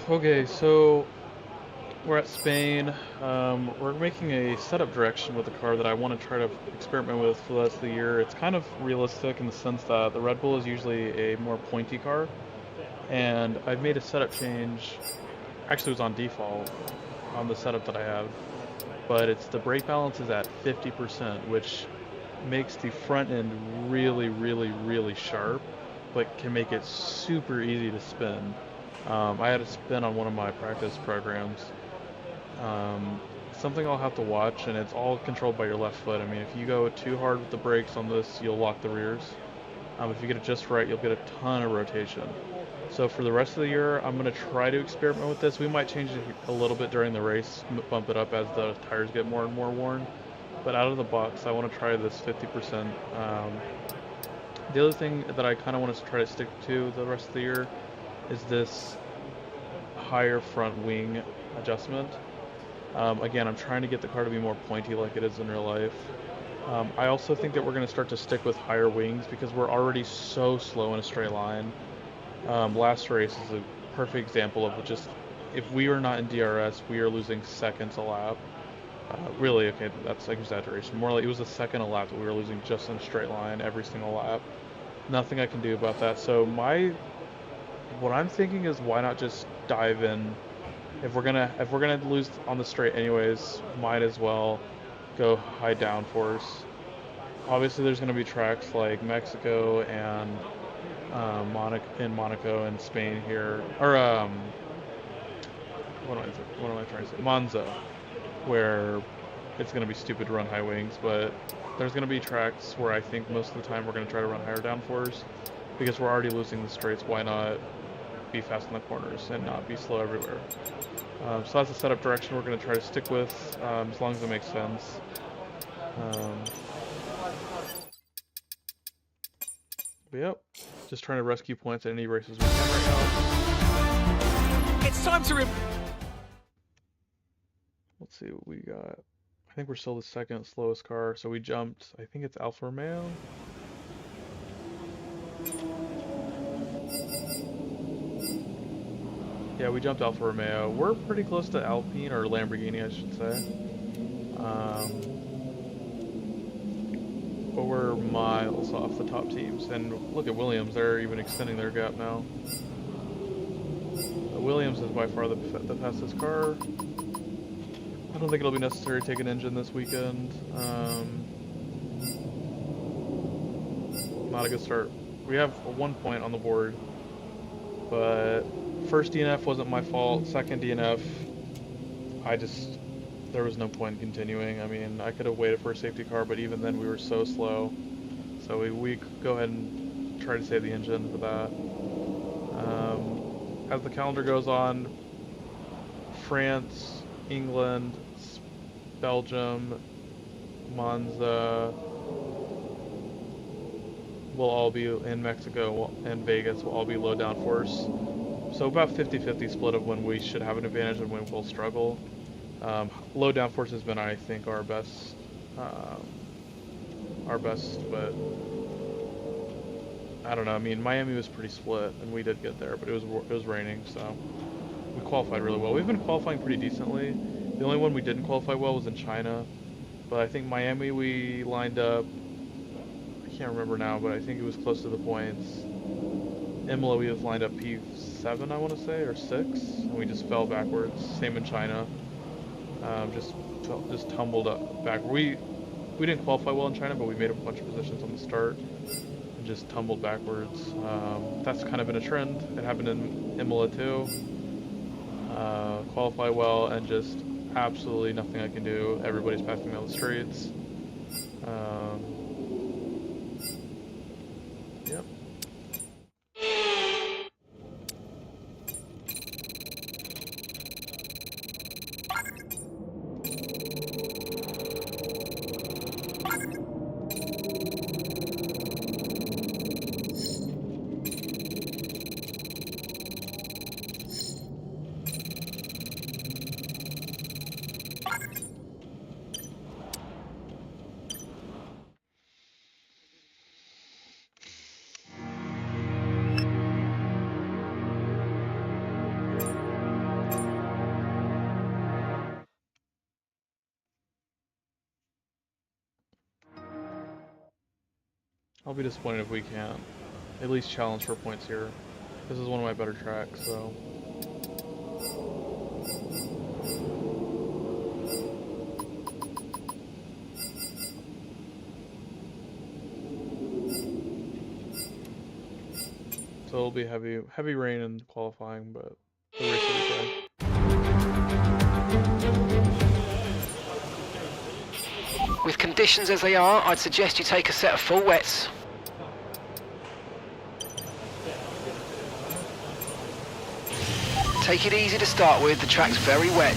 Okay, so we're at Spain. We're making a setup direction with a car that I want to try to experiment with for the rest of the year. It's kind of realistic in the sense that the Red Bull is usually a more pointy car, and I've made a setup change. Actually, it was on default on the setup that I have, but it's the brake balance is at 50%, which makes the front end really, really, really sharp, but can make it super easy to spin. I had a spin on one of my practice programs. Um, Something I'll have to watch, and it's all controlled by your left foot. I mean, if you go too hard with the brakes on this, you'll lock the rears. If you get it just right, you'll get a ton of rotation. So for the rest of the year, I'm going to try to experiment with this. We might change it a little bit during the race, bump it up as the tires get more and more worn. But out of the box, I want to try this 50%. The other thing that I kind of want to try to stick to the rest of the year is this higher front wing adjustment. Again, I'm trying to get the car to be more pointy like it is in real life. I also think that we're going to start to stick with higher wings because we're already so slow in a straight line. Last race is a perfect example of just if we are not in DRS, we are losing seconds a lap. Really, okay, that's like exaggeration. More like it was a second a lap that we were losing just in a straight line every single lap. Nothing I can do about that. So what I'm thinking is why not just dive in. If we're gonna lose on the straight anyways, might as well go high downforce. Obviously, there's gonna be tracks like Mexico and Monaco and Spain here, or what am I trying to say? Monza, where it's gonna be stupid to run high wings, but there's gonna be tracks where I think most of the time we're gonna try to run higher downforce because we're already losing the straights. Why not be fast in the corners and not be slow everywhere? So that's the setup direction we're going to try to stick with, as long as it makes sense. Um, but yep, just trying to rescue points at any races we can right now. It's time to Let's see what we got. I think we're still the second slowest car, so we jumped. I think it's Alfa Romeo. Yeah, we jumped Alfa Romeo. We're pretty close to Alpine, or Lamborghini, I should say. But we're miles off the top teams. And look at Williams, they're even extending their gap now. Williams is by far the fastest car. I don't think it'll be necessary to take an engine this weekend. Not a good start. We have 1 point on the board, but first DNF wasn't my fault. Second DNF, there was no point in continuing. I mean, I could have waited for a safety car, but even then we were so slow. So we go ahead and try to save the engine for that. As the calendar goes on, France, England, Belgium, Monza will all be in Mexico, and Vegas will all be low downforce. So about 50-50 split of when we should have an advantage and when we'll struggle. Low downforce has been, I think, our best, but I don't know. I mean, Miami was pretty split, and we did get there, but it was raining, so we qualified really well. We've been qualifying pretty decently. The only one we didn't qualify well was in China, but I think Miami we lined up. I can't remember now, but I think it was close to the points. Imola we was lined up P7, I want to say, or 6, and we just fell backwards. Same in China, just tumbled up back. We didn't qualify well in China, but we made a bunch of positions on the start and just tumbled backwards. That's kind of been a trend. It happened in Imola too. Qualify well and just absolutely nothing I can do. Everybody's passing me on the straights. Yep. I'll be disappointed if we can't at least challenge for points here. This is one of my better tracks, so. So it'll be heavy rain in qualifying, but the race will be okay. With conditions as they are, I'd suggest you take a set of full wets. Take it easy to start with, the track's very wet.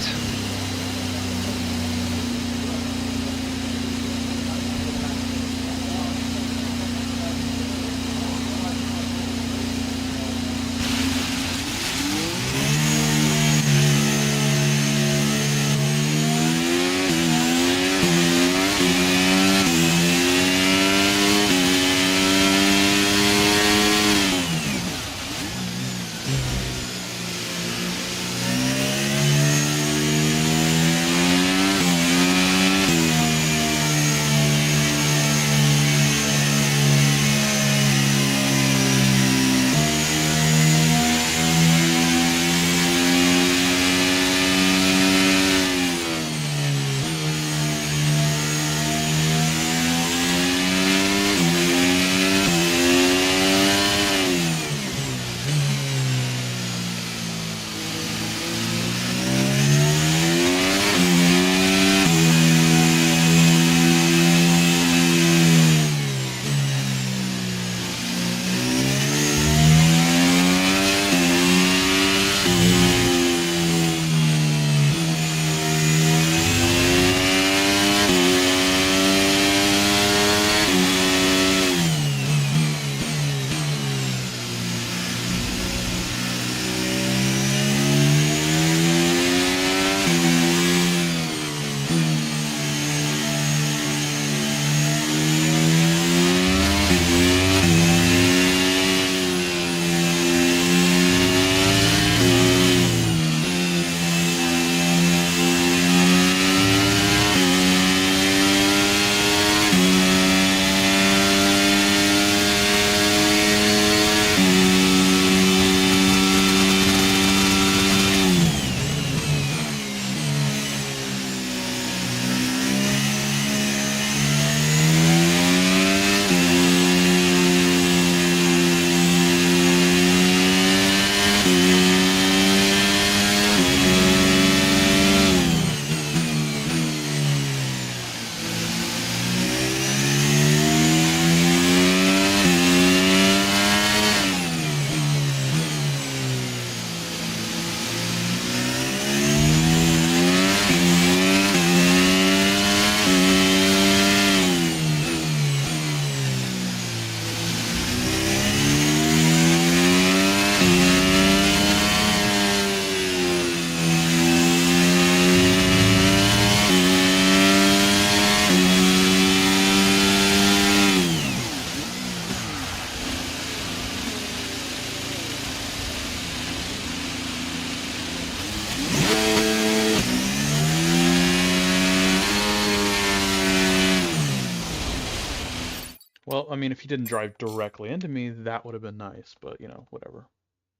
Well, I mean, if he didn't drive directly into me, that would have been nice, but, you know, whatever.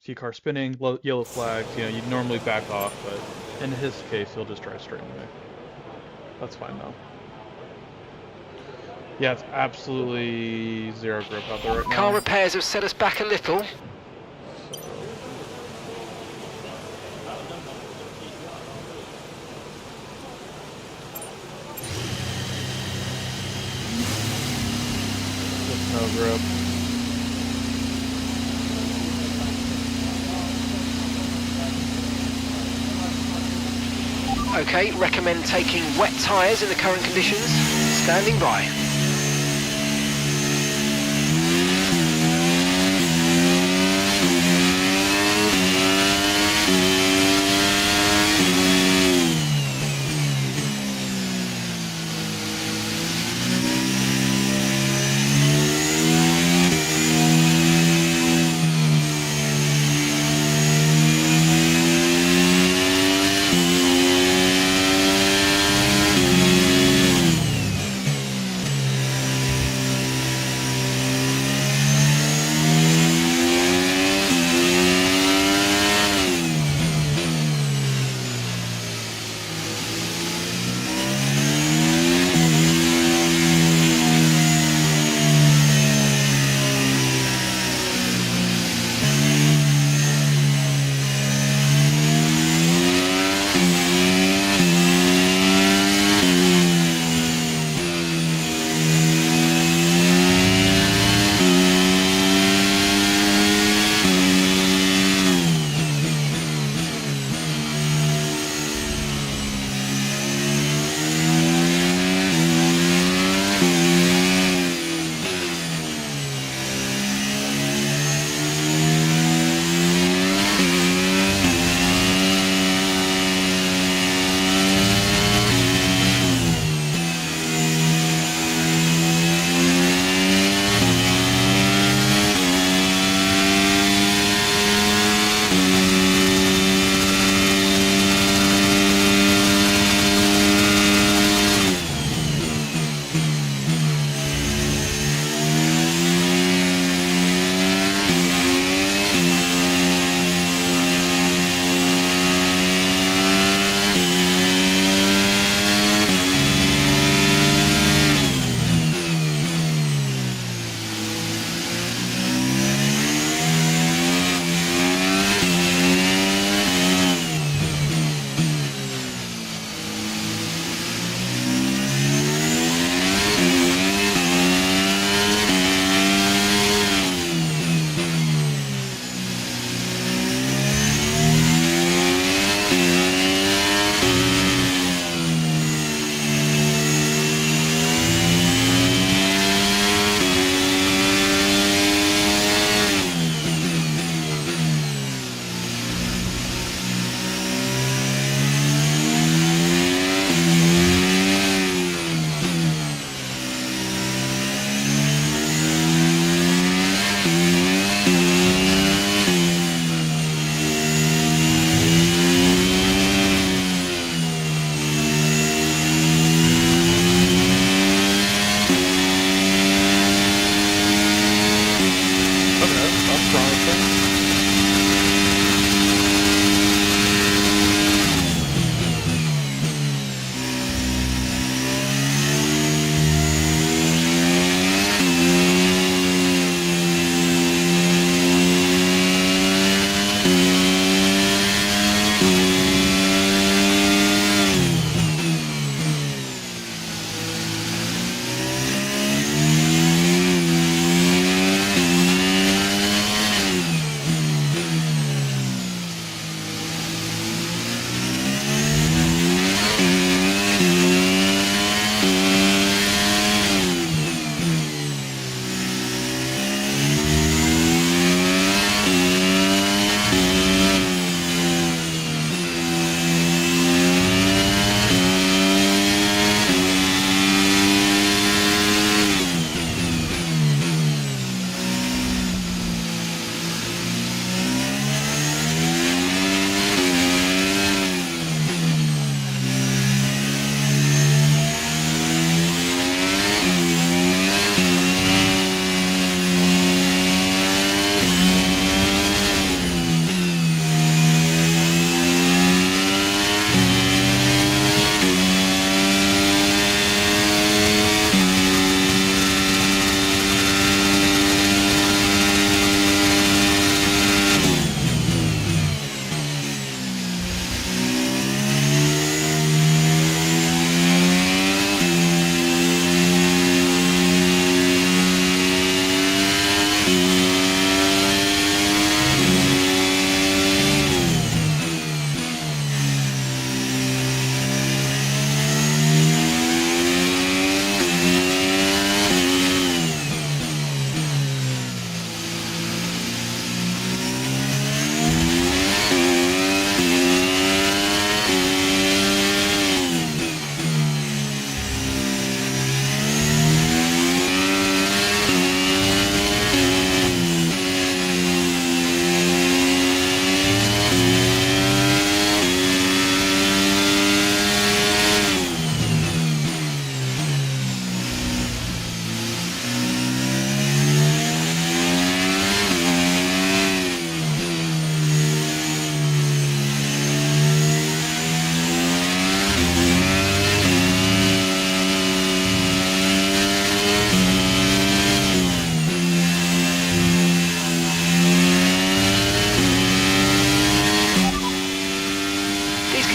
See a car spinning, yellow flags, you know, you'd normally back off, but in his case, he'll just drive straight into me. That's fine, though. Yeah, it's absolutely zero grip out there right now. Car repairs have set us back a little. Just no grip. Okay, recommend taking wet tyres in the current conditions. Standing by.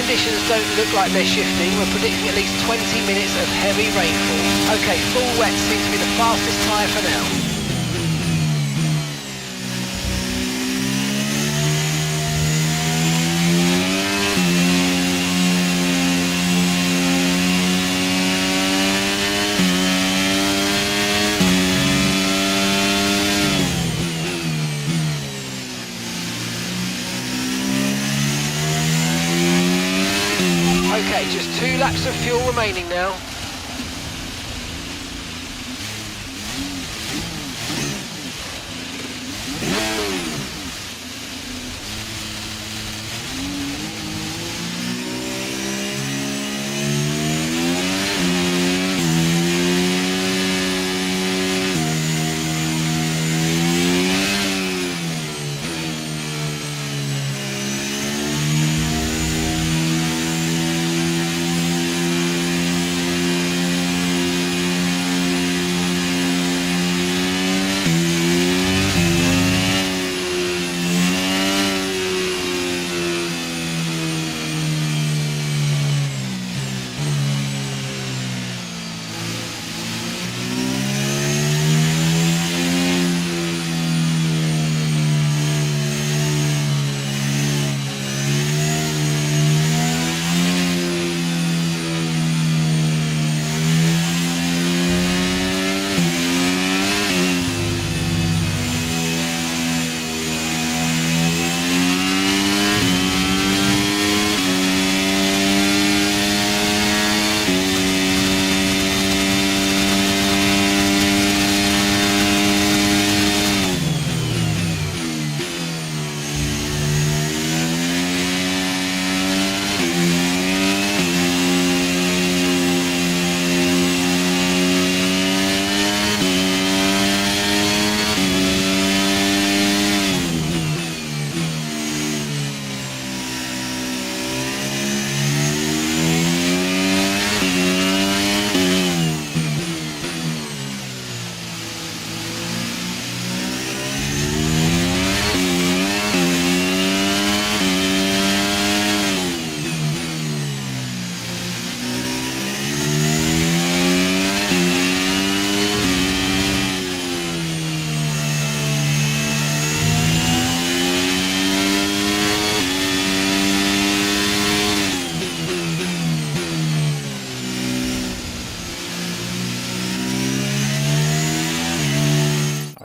conditions don't look like they're shifting. We're predicting at least 20 minutes of heavy rainfall. Okay, full wet seems to be the fastest tyre for now. Okay, just 2 laps of fuel remaining now.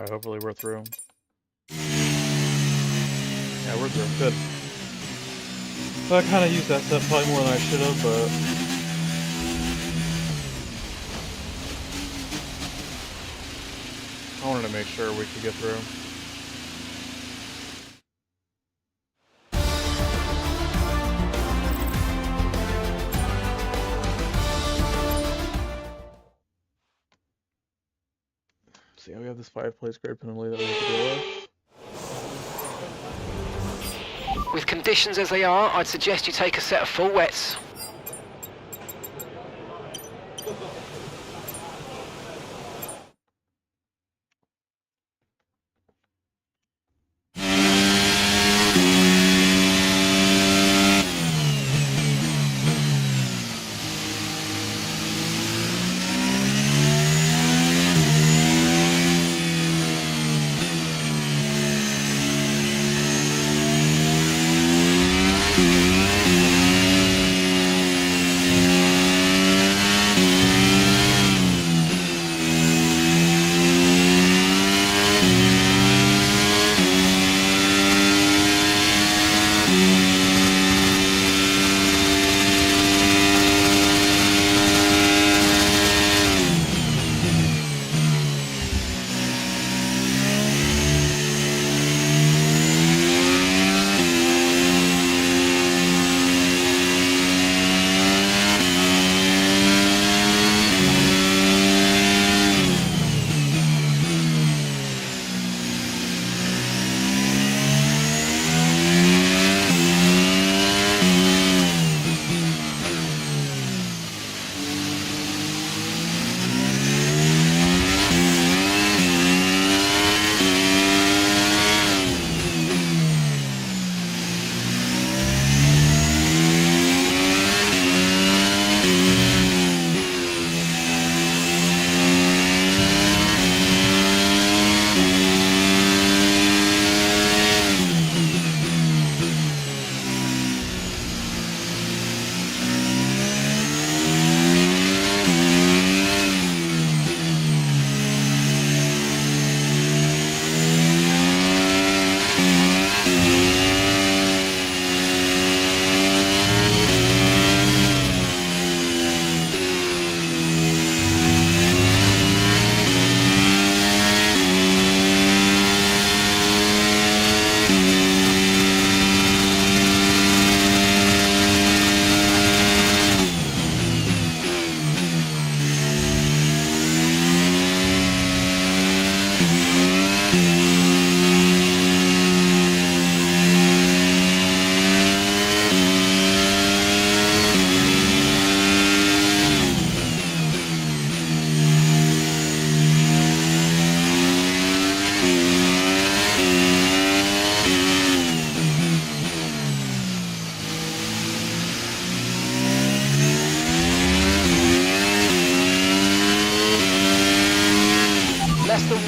Hopefully we're through. Yeah, we're through. Good. So I kind of used that set probably more than I should have, but I wanted to make sure we could get through. See, we have this 5-place grade penalty that we have to deal with. With conditions as they are, I'd suggest you take a set of full wets.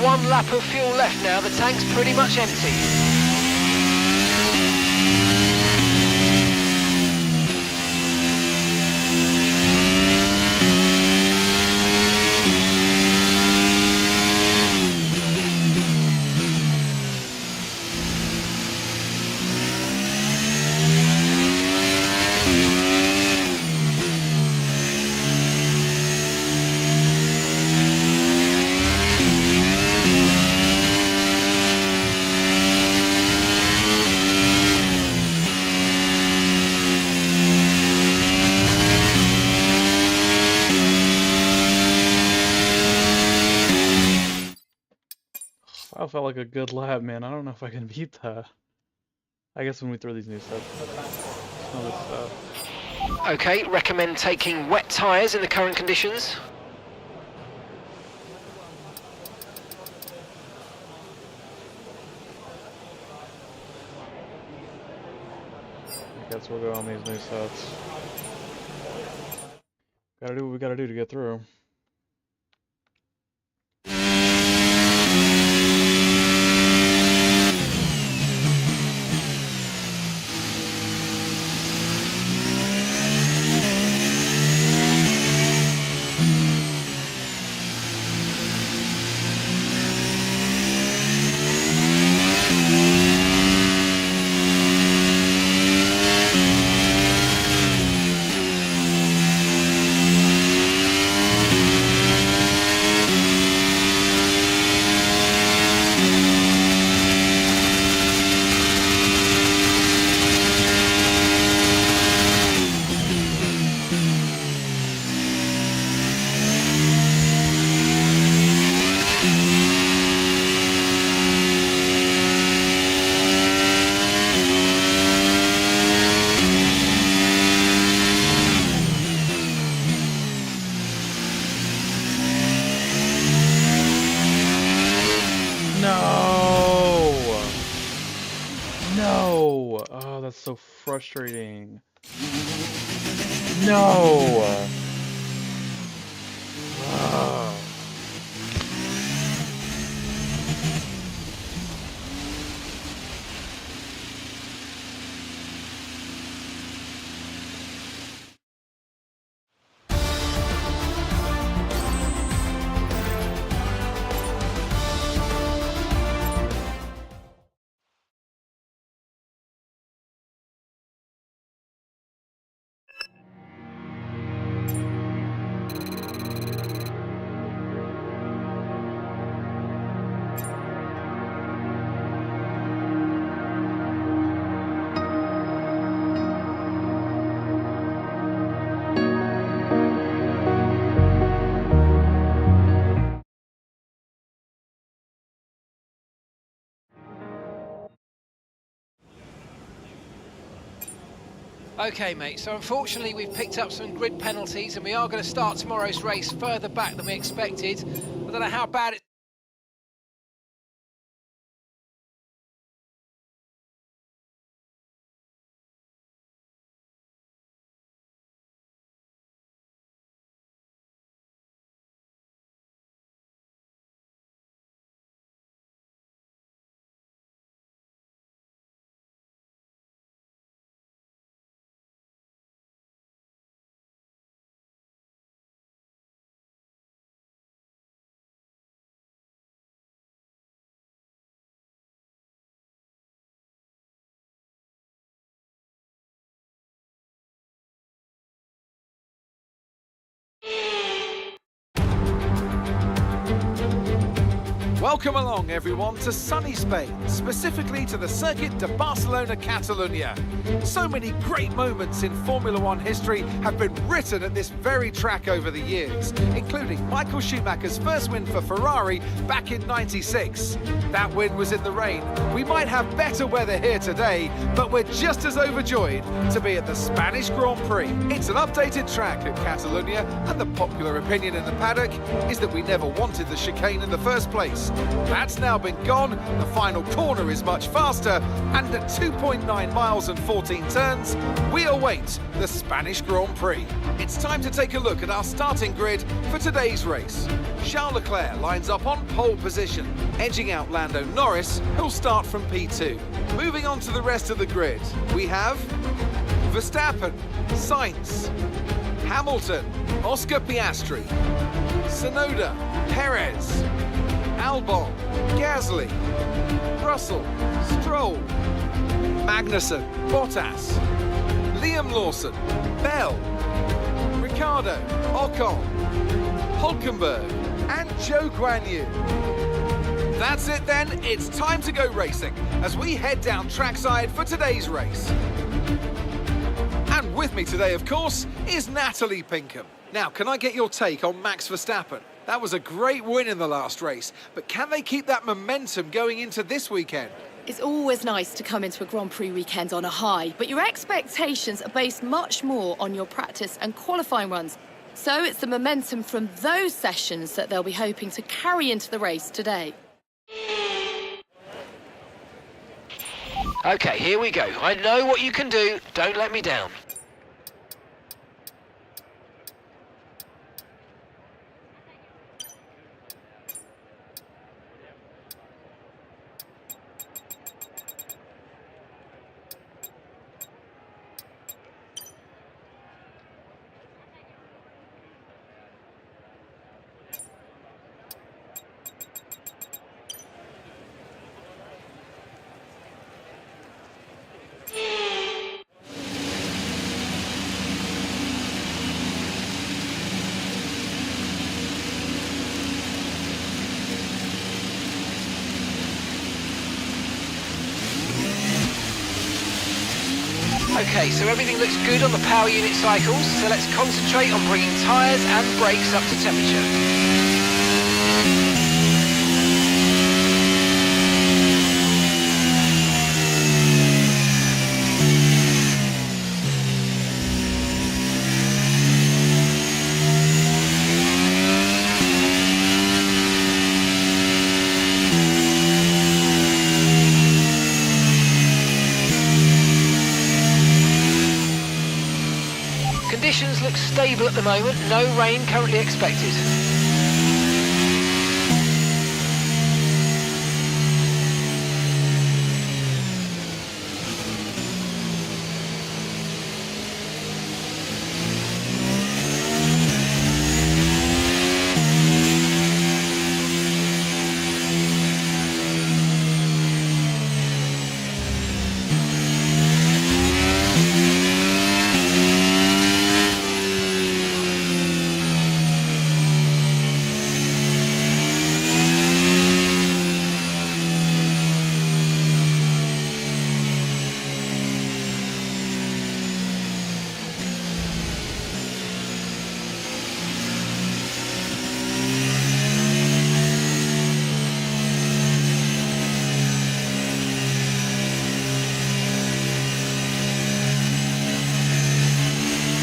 one lap of fuel left now. The tank's pretty much empty. I felt like a good lap, man. I don't know if I can beat that. I guess when we throw these new sets. Some of this stuff. Okay, recommend taking wet tyres in the current conditions. I guess we'll go on these new sets. Gotta do what we gotta do to get through. No! Oh, that's so frustrating. No! Oh. Okay, mate, so unfortunately we've picked up some grid penalties and we are going to start tomorrow's race further back than we expected. I don't know how bad it... Welcome along everyone to sunny Spain, specifically to the Circuit de Barcelona Catalunya. So many great moments in Formula One history have been written at this very track over the years, including Michael Schumacher's first win for Ferrari back in '96. That win was in the rain. We might have better weather here today, but we're just as overjoyed to be at the Spanish Grand Prix. It's an updated track at Catalunya, and the popular opinion in the paddock is that we never wanted the chicane in the first place. first. That's now been gone, the final corner is much faster, and at 2.9 miles and 14 turns, we await the Spanish Grand Prix. It's time to take a look at our starting grid for today's race. Charles Leclerc lines up on pole position, edging out Lando Norris, who'll start from P2. Moving on to the rest of the grid, we have Verstappen, Sainz, Hamilton, Oscar Piastri, Tsunoda, Perez, Albon, Gasly, Russell, Stroll, Magnussen, Bottas, Liam Lawson, Bell, Ricciardo, Ocon, Hulkenberg, and Zhou Guanyu. That's it then, it's time to go racing as we head down trackside for today's race. And with me today, of course, is Natalie Pinkham. Now, can I get your take on Max Verstappen? That was a great win in the last race, but can they keep that momentum going into this weekend? It's always nice to come into a Grand Prix weekend on a high, but your expectations are based much more on your practice and qualifying runs. So it's the momentum from those sessions that they'll be hoping to carry into the race today. Okay, here we go. I know what you can do. Don't let me down. Okay, so everything looks good on the power unit cycles, so let's concentrate on bringing tyres and brakes up to temperature. Conditions look stable at the moment, no rain currently expected.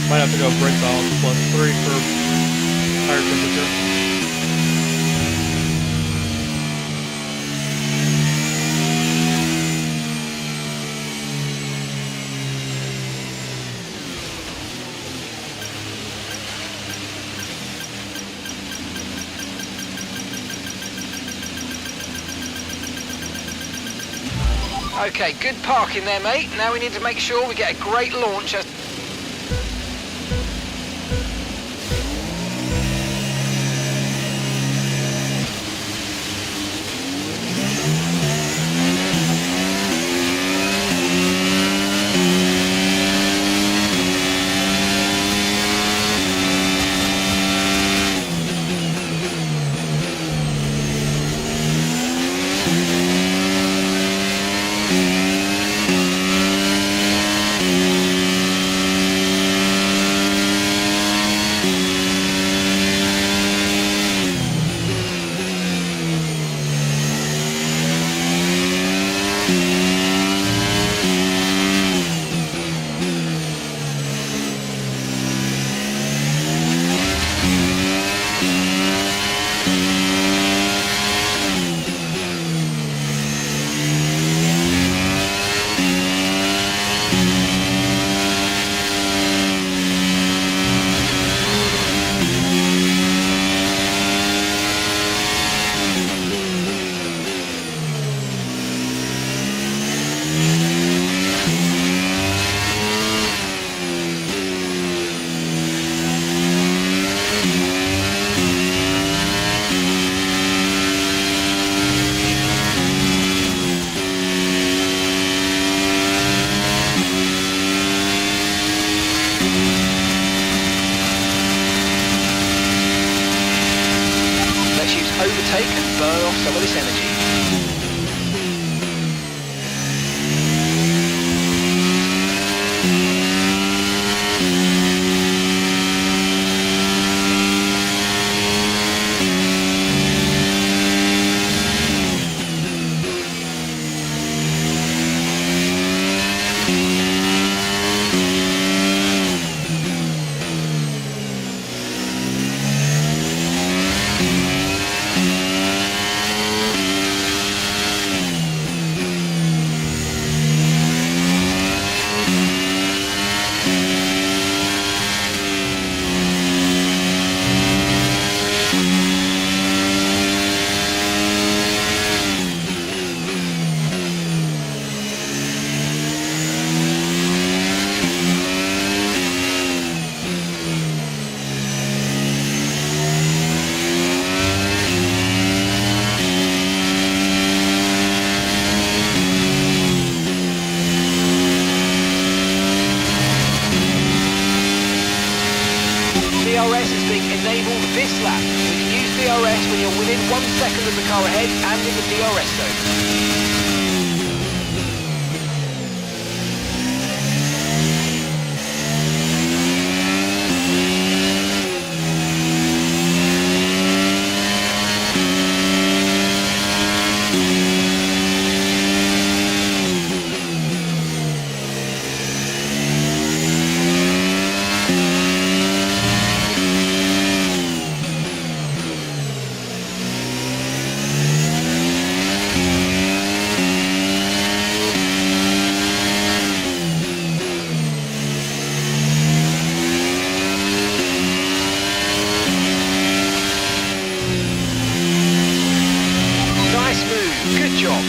Might have to go brake balance +3 for higher temperature. Okay, good parking there, mate. Now we need to make sure we get a great launch. overtake and burn off some of this energy. DRS is being enabled this lap. We can use DRS when you're within 1 second of the car ahead and in the DRS zone. Good job.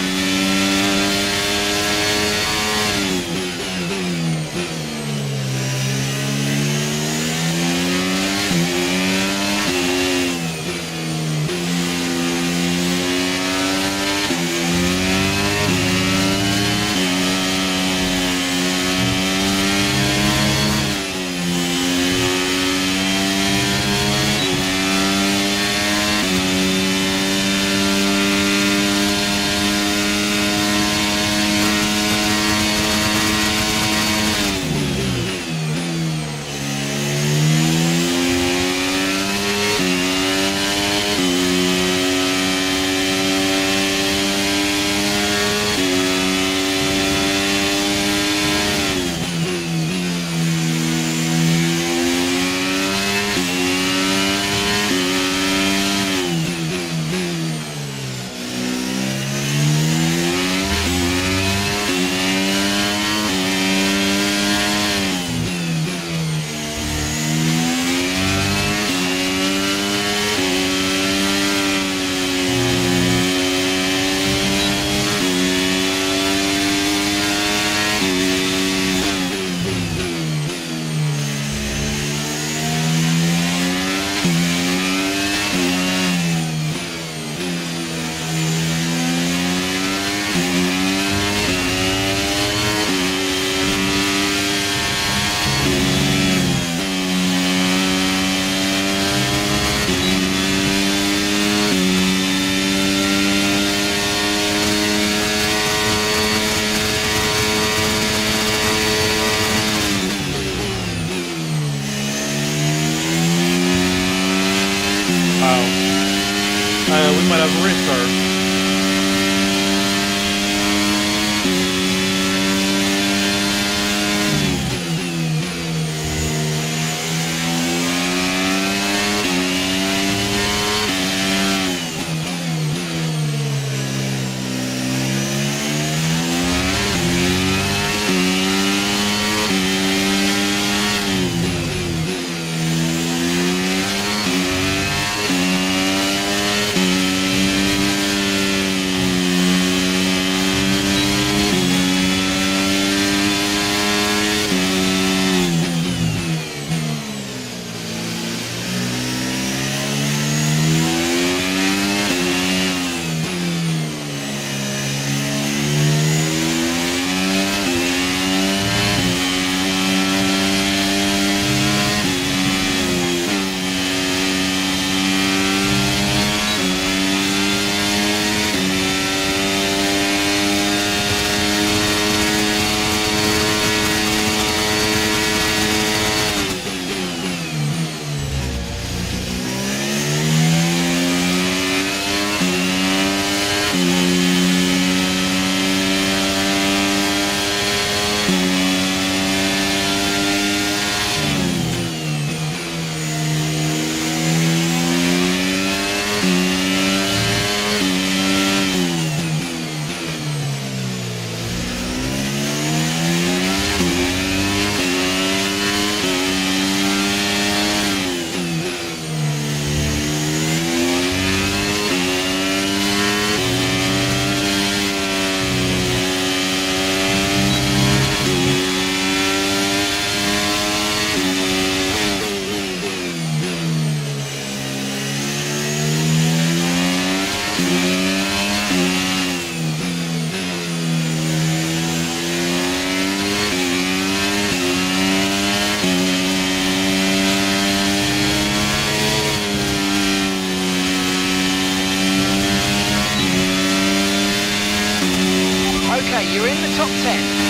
We might have a race car. you're in the top 10.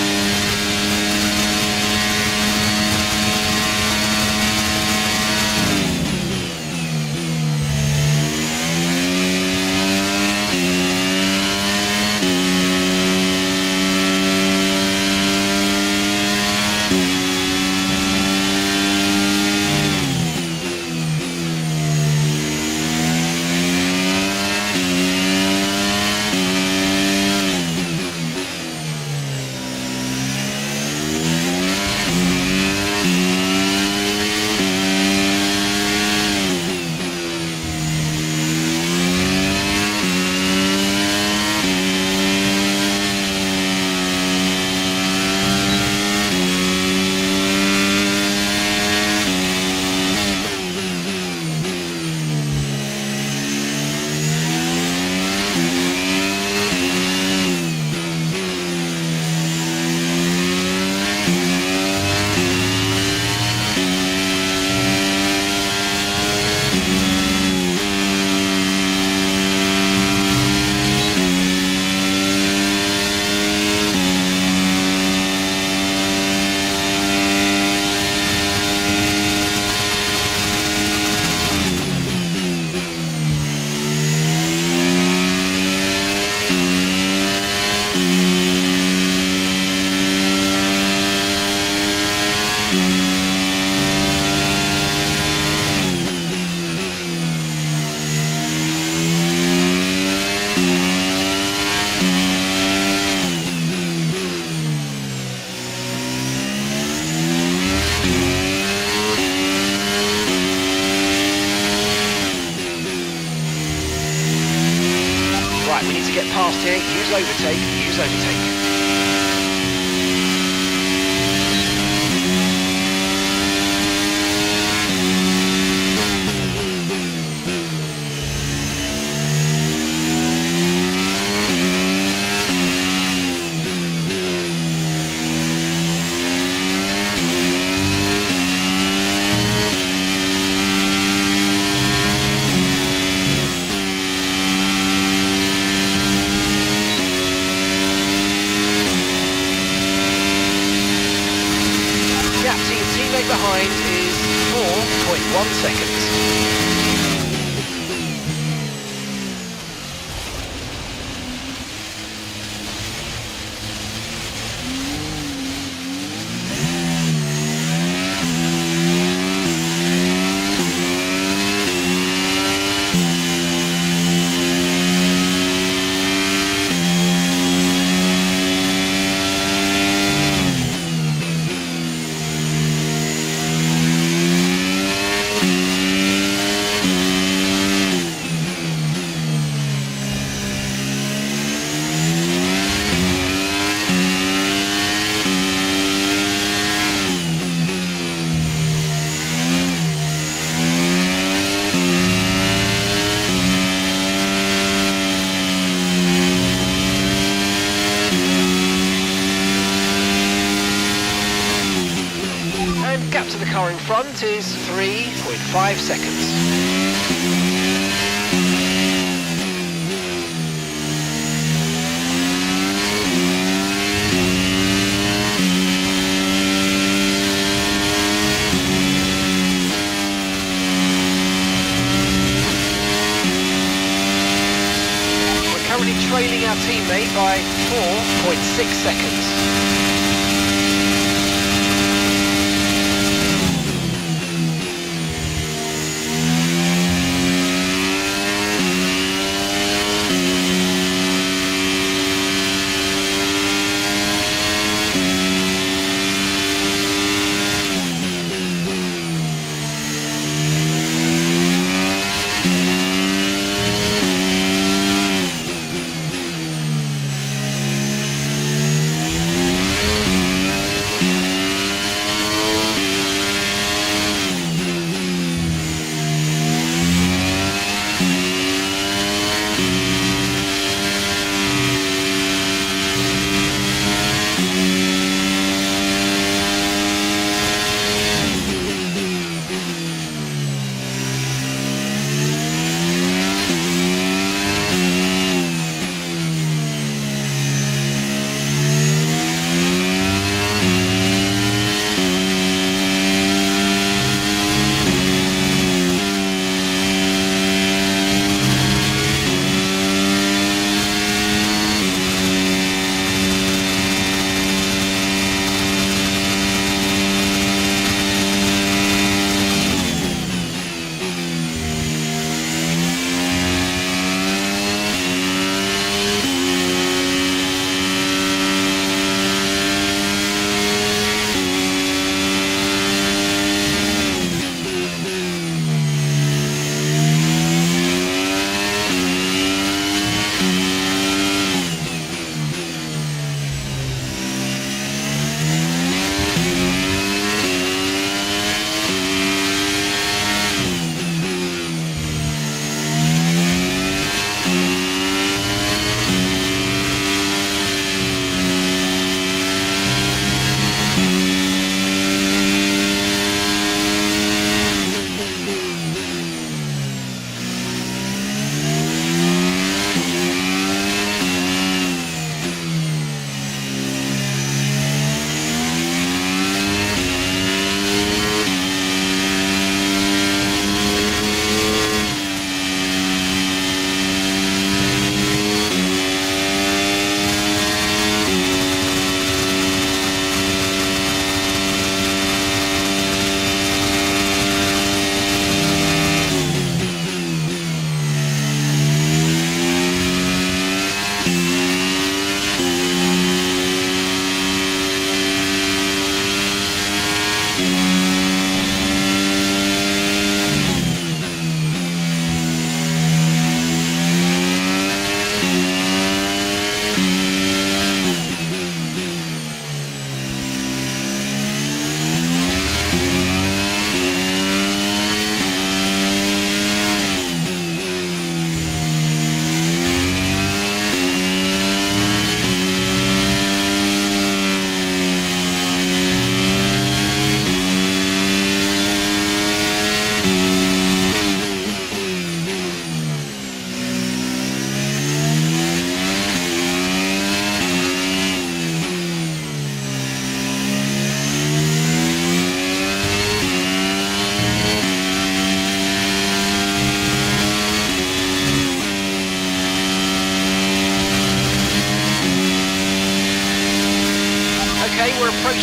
Right, we need to get past here. Use overtake, use overtake. Behind is 4.1 seconds. Gap to the car in front is 3.5 seconds. We're currently trailing our teammate by 4.6 seconds.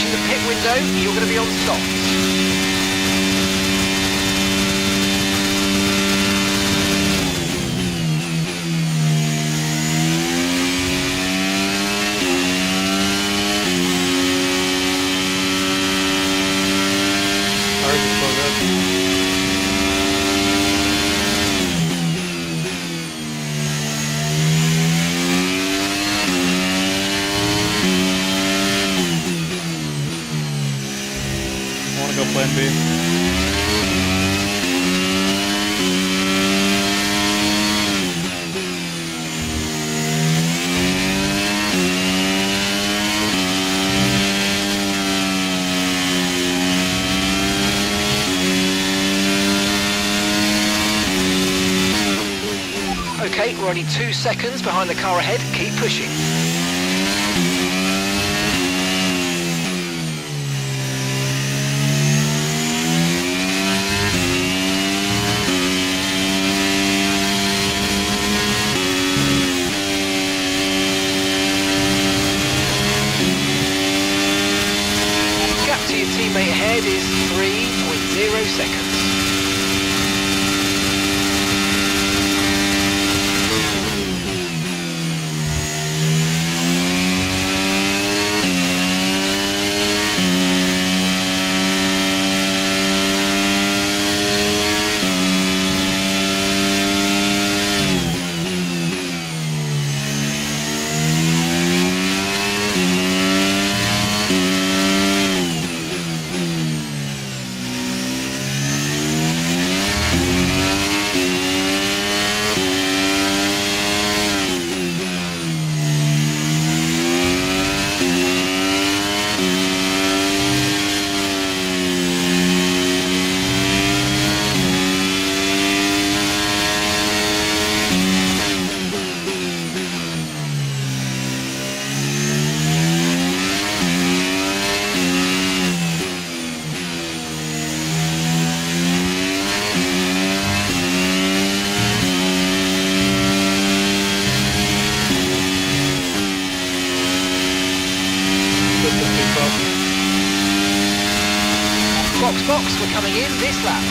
approaching the pit window, you're going to be on softs. Tires are so good. I want to go plan B. Okay, we're only 2 seconds behind the car ahead. Keep pushing. Gap to your teammate ahead is 3.0 seconds. Box, we're coming in this lap.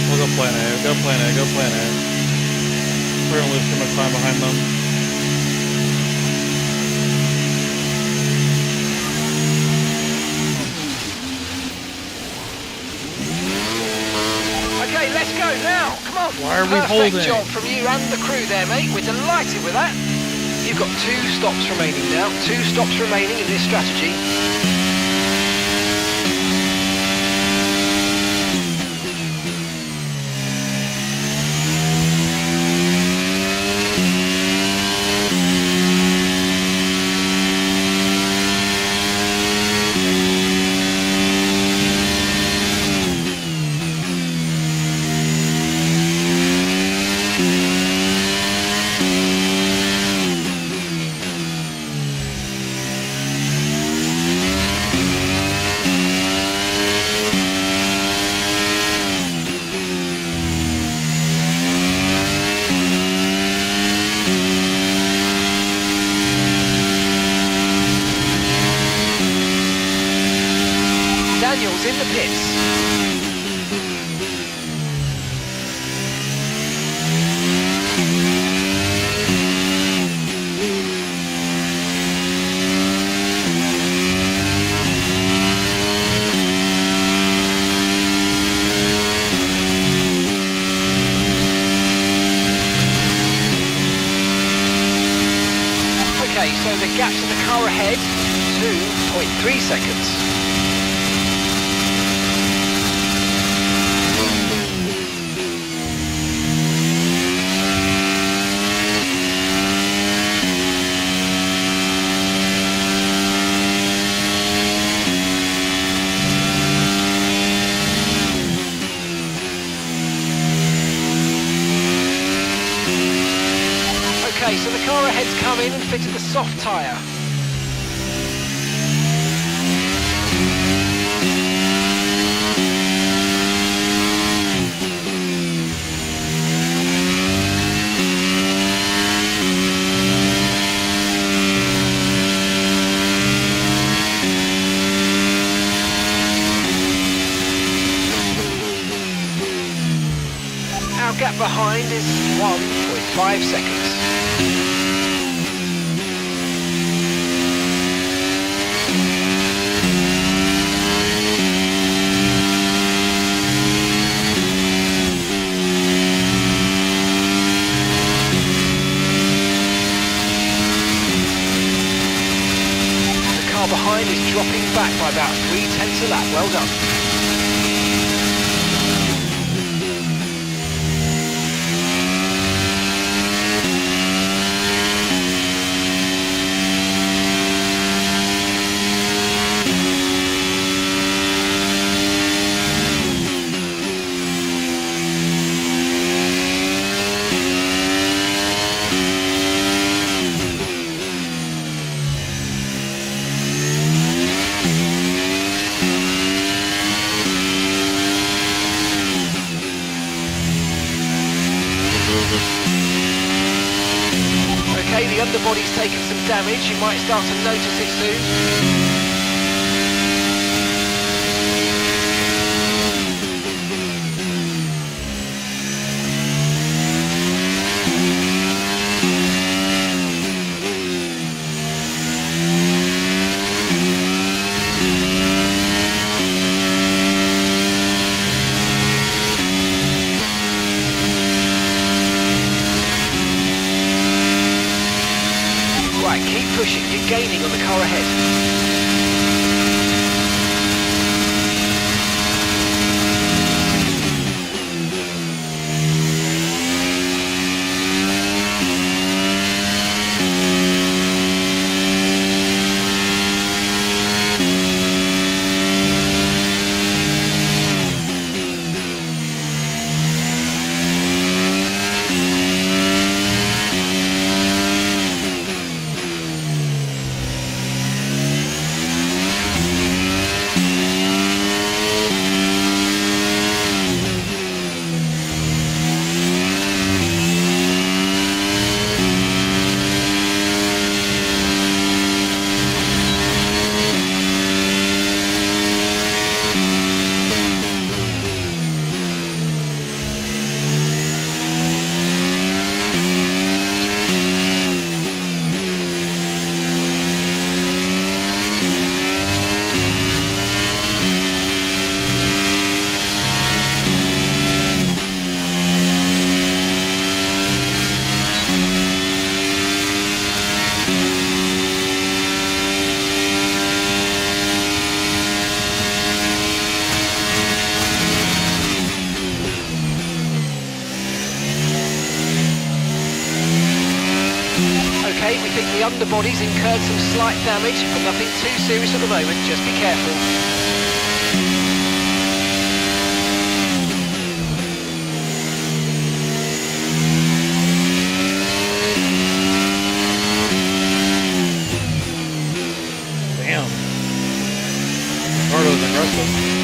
We'll go plan A, go plan A, go plan A. We're gonna lose too much time behind them. Okay, let's go now. Come on. Why are we Perfect holding? job from you and the crew there, mate. We're delighted with that. You've got 2 stops remaining now. 2 stops remaining in this strategy. Daniels in the pits. Okay, so the gap to the car ahead, 2.3 seconds. Okay, so the car ahead's come in and fitted the soft tyre. Our gap behind is 1.5 seconds. The car behind is dropping back by about 0.3 a lap. Well done. Okay, the underbody's taken some damage. You might start to notice it soon. Right, keep pushing. You're gaining on the car ahead. Okay, we think the underbody's incurred some slight damage, but nothing too serious at the moment. Just be careful. Damn. Ricardo's aggressive.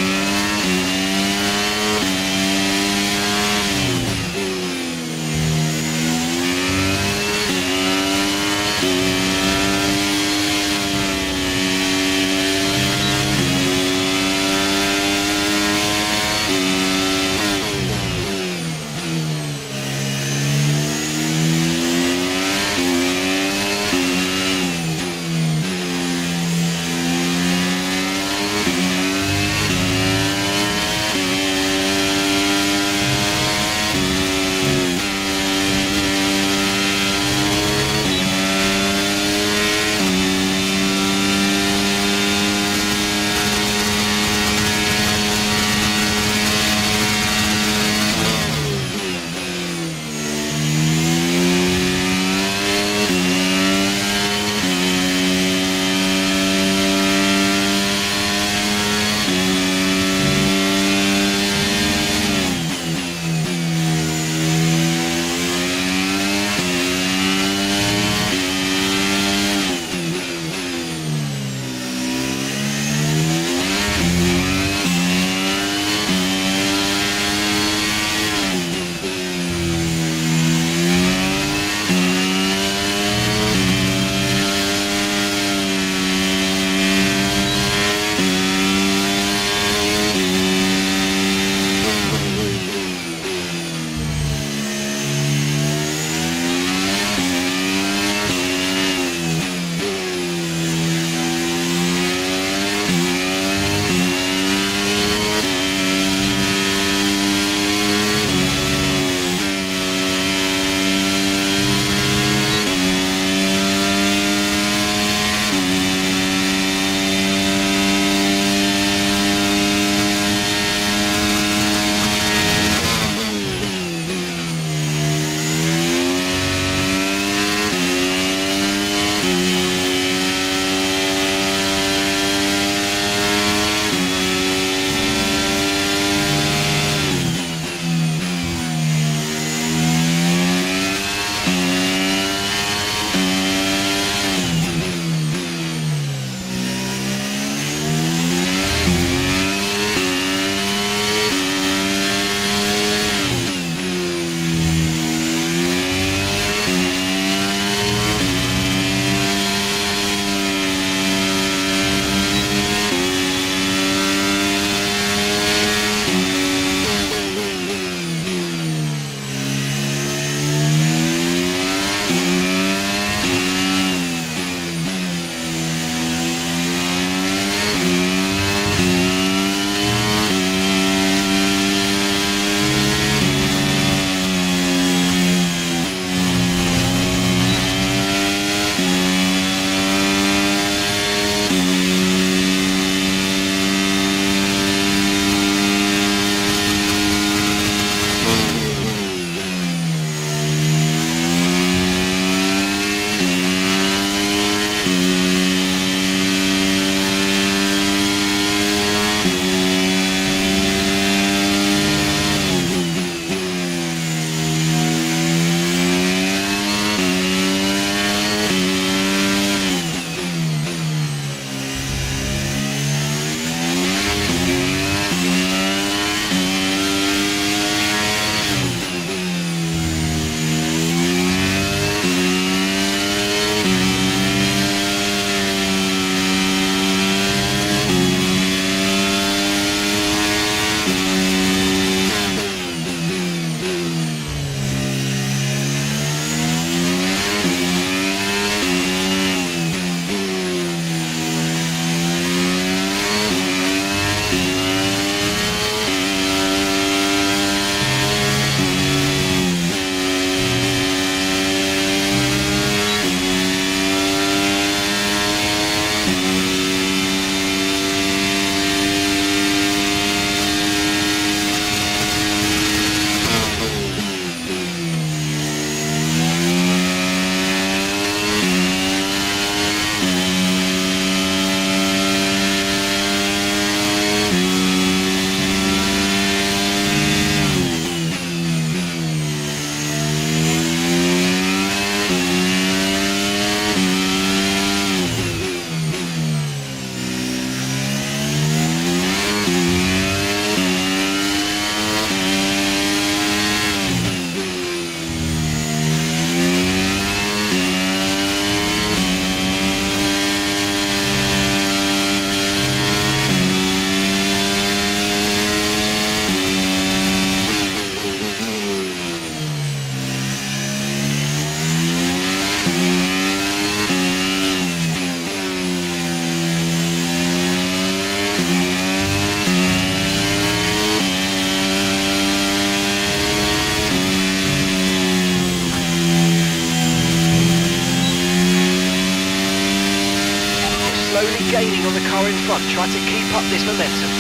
on the car in front. Try to keep up this momentum.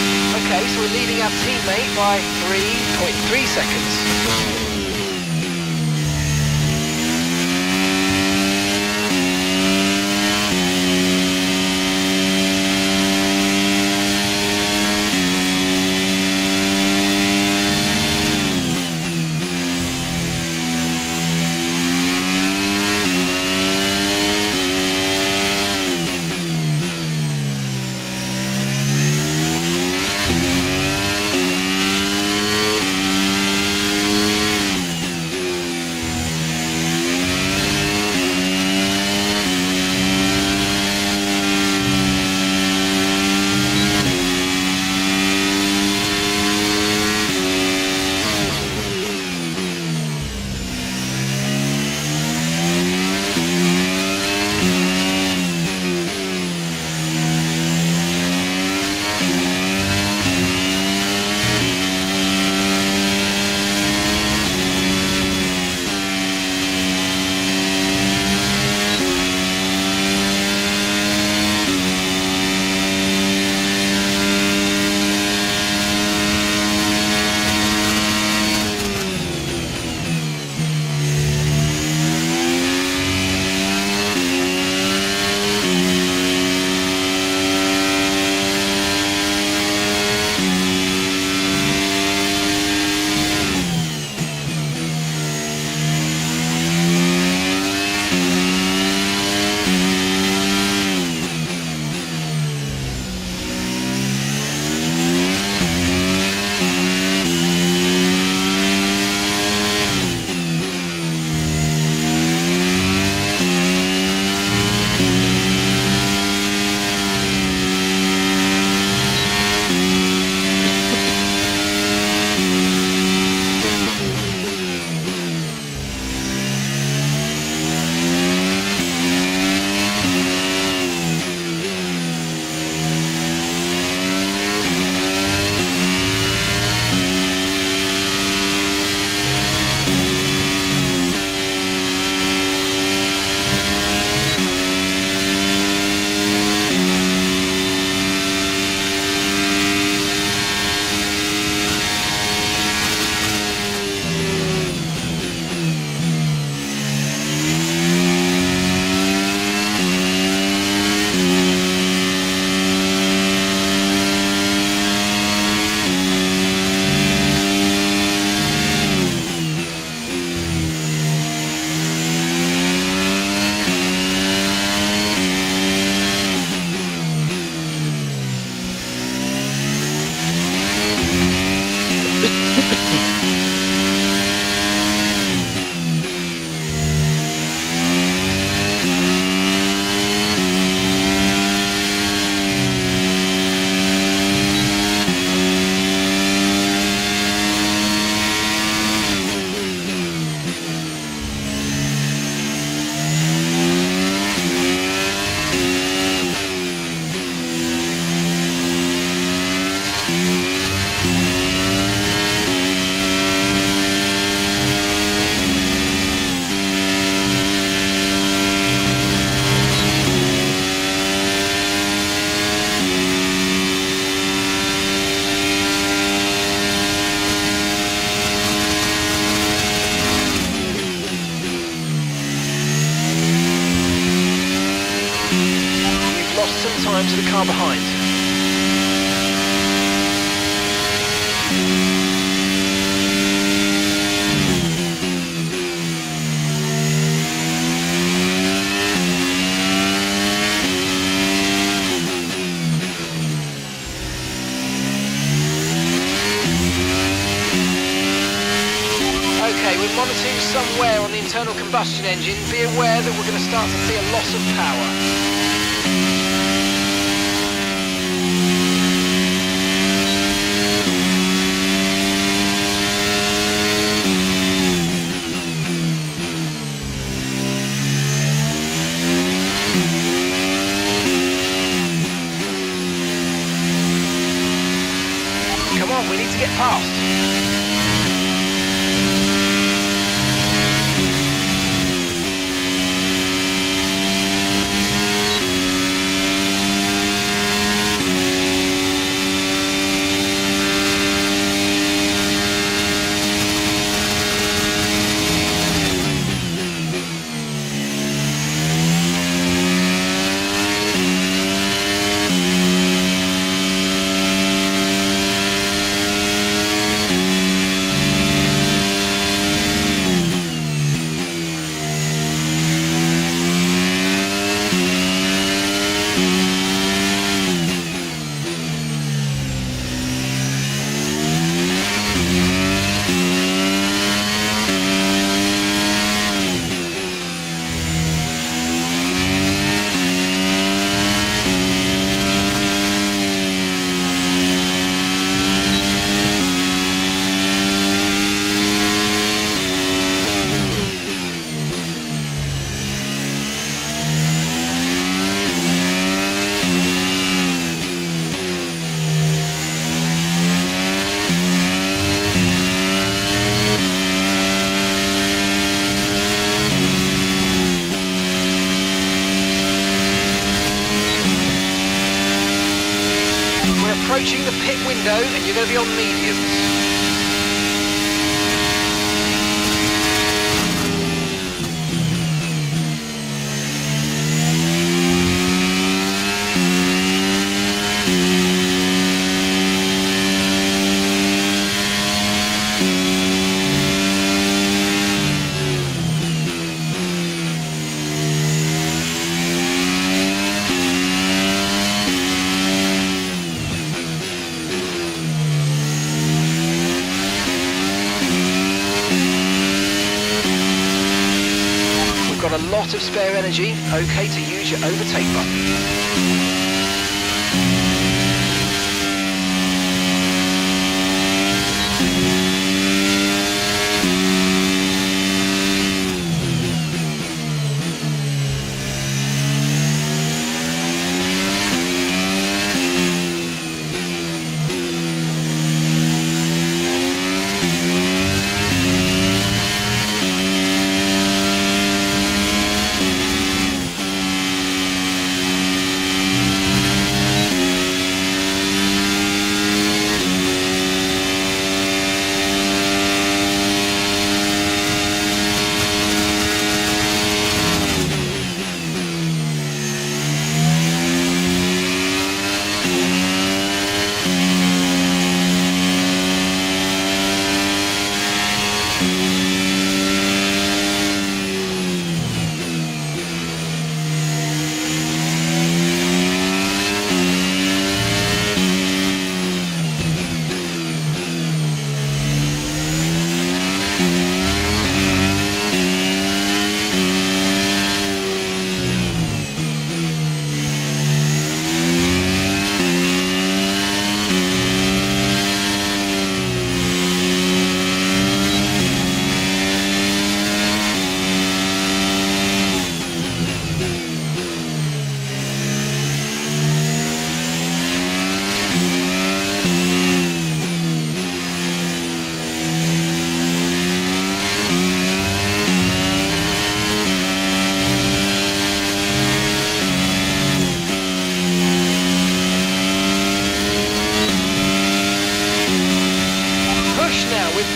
Okay, so we're leading our teammate by 3.3 seconds. Time to the car behind. Okay, we're monitoring somewhere on the internal combustion engine. Be aware that we're going to start to see a loss of power. Come on, we need to get past. go, and you're going to be on mediums. Got a lot of spare energy, okay to use your overtake button.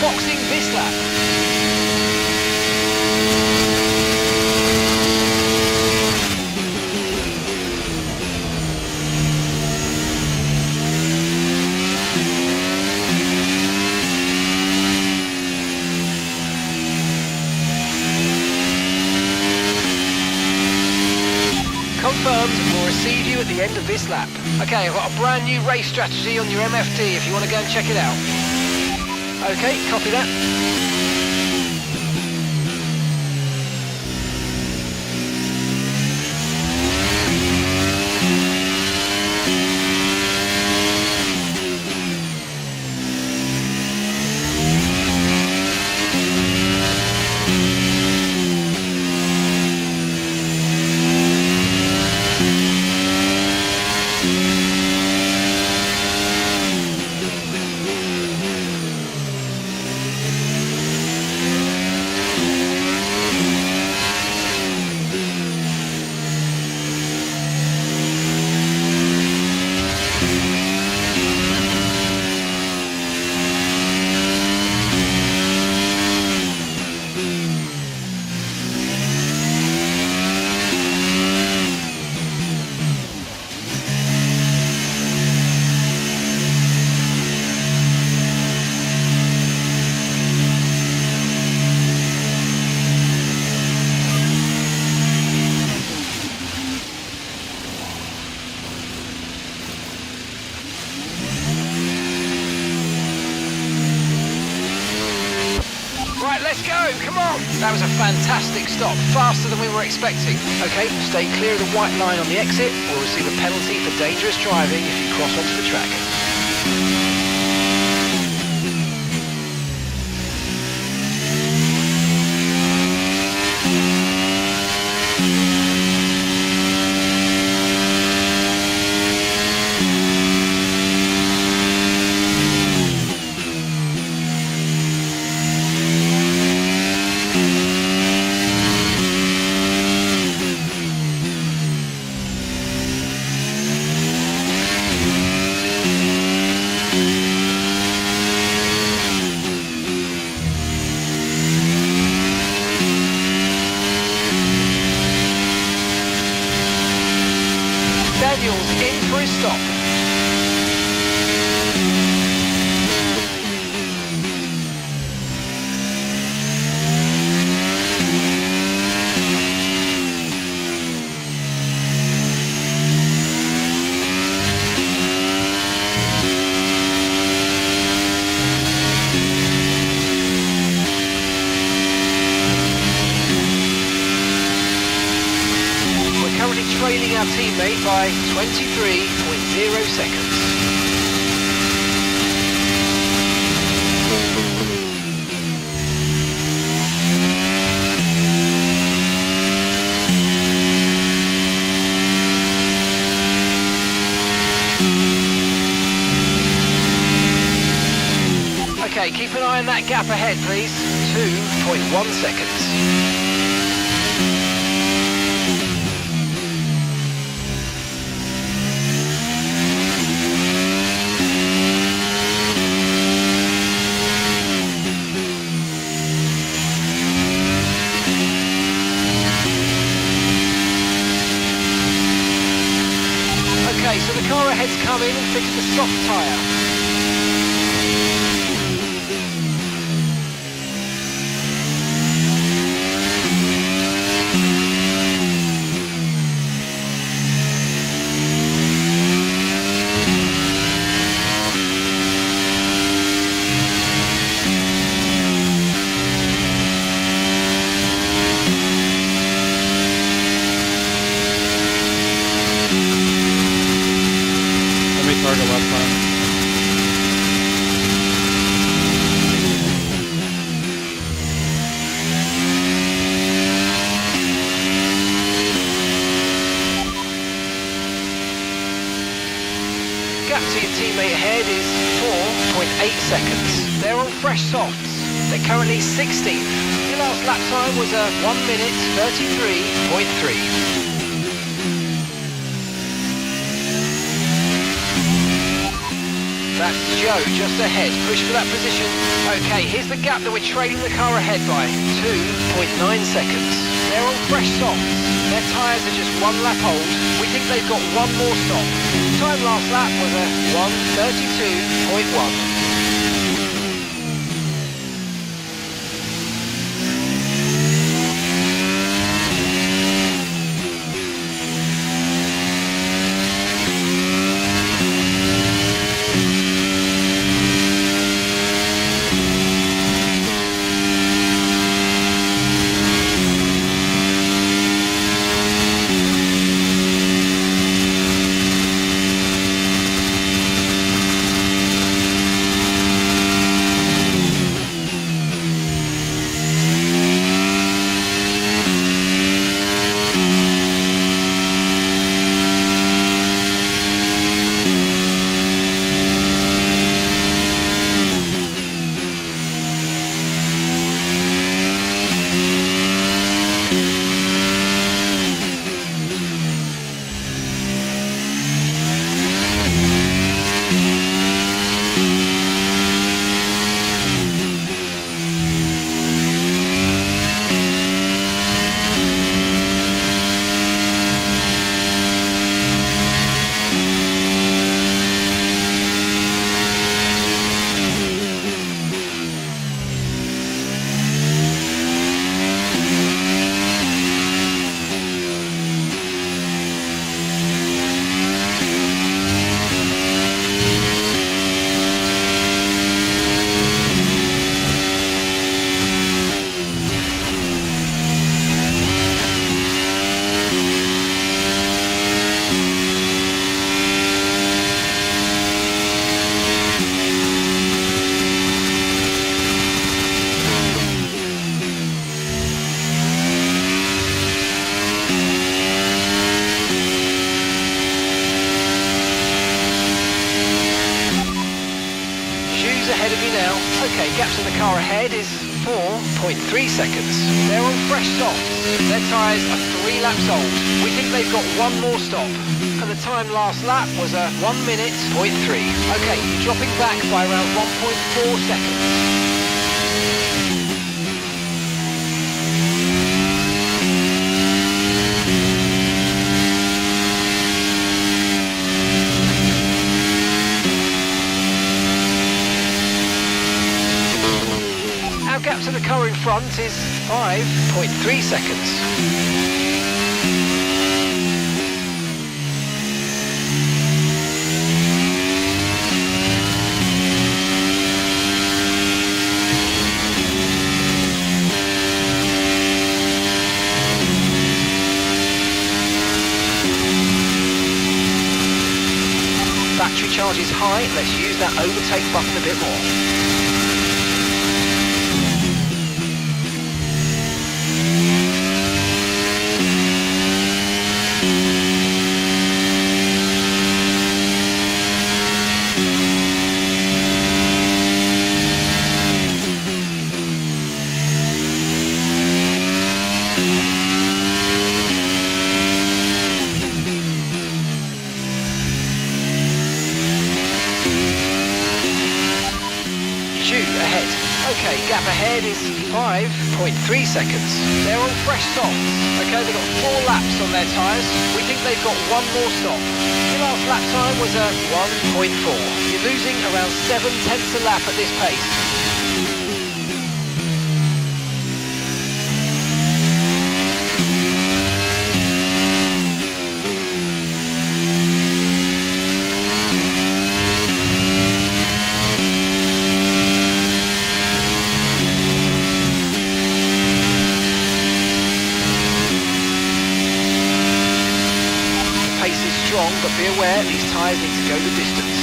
Boxing this lap. Confirmed, we'll receive you at the end of this lap. Okay, I've got a brand new race strategy on your MFD if you want to go and check it out. Okay, copy that. Right, let's go, come on! That was a fantastic stop, faster than we were expecting. Okay, stay clear of the white line on the exit, or receive a penalty for dangerous driving if you cross onto the track. car is stopped. Trailing our teammate by 23.0 seconds. Okay, keep an eye on that gap ahead, please. 2.1 seconds. Okay, so the car ahead's come in and fixed the soft tyre. Target left time. Gap to your teammate ahead is 4.8 seconds. They're on fresh softs. They're currently 16th. Your last lap time was a 1 minute 33.3. That's Joe just ahead. Push for that position. Okay, here's the gap that we're trailing the car ahead by. 2.9 seconds. They're on fresh softs. Their tyres are just 1 lap old. We think they've got 1 more stop. Time last lap was a 1:32.1. Ahead of you now. Okay, gap to the car ahead is 4.3 seconds. They're on fresh softs. Their tyres are 3 laps old. We think they've got 1 more stop. And the time last lap was a 1 minute 0.3. Okay, dropping back by around 1.4 seconds. Now gap to the car in front is 5.3 seconds. Battery charge is high, let's use that overtake button a bit more. Ahead. Okay, gap ahead is 5.3 seconds. They're on fresh softs. Okay, they've got 4 laps on their tyres. We think they've got one more stop. Your last lap time was a 1.4. You're losing around 7/10 a lap at this pace. Strong, but be aware these tyres need to go the distance.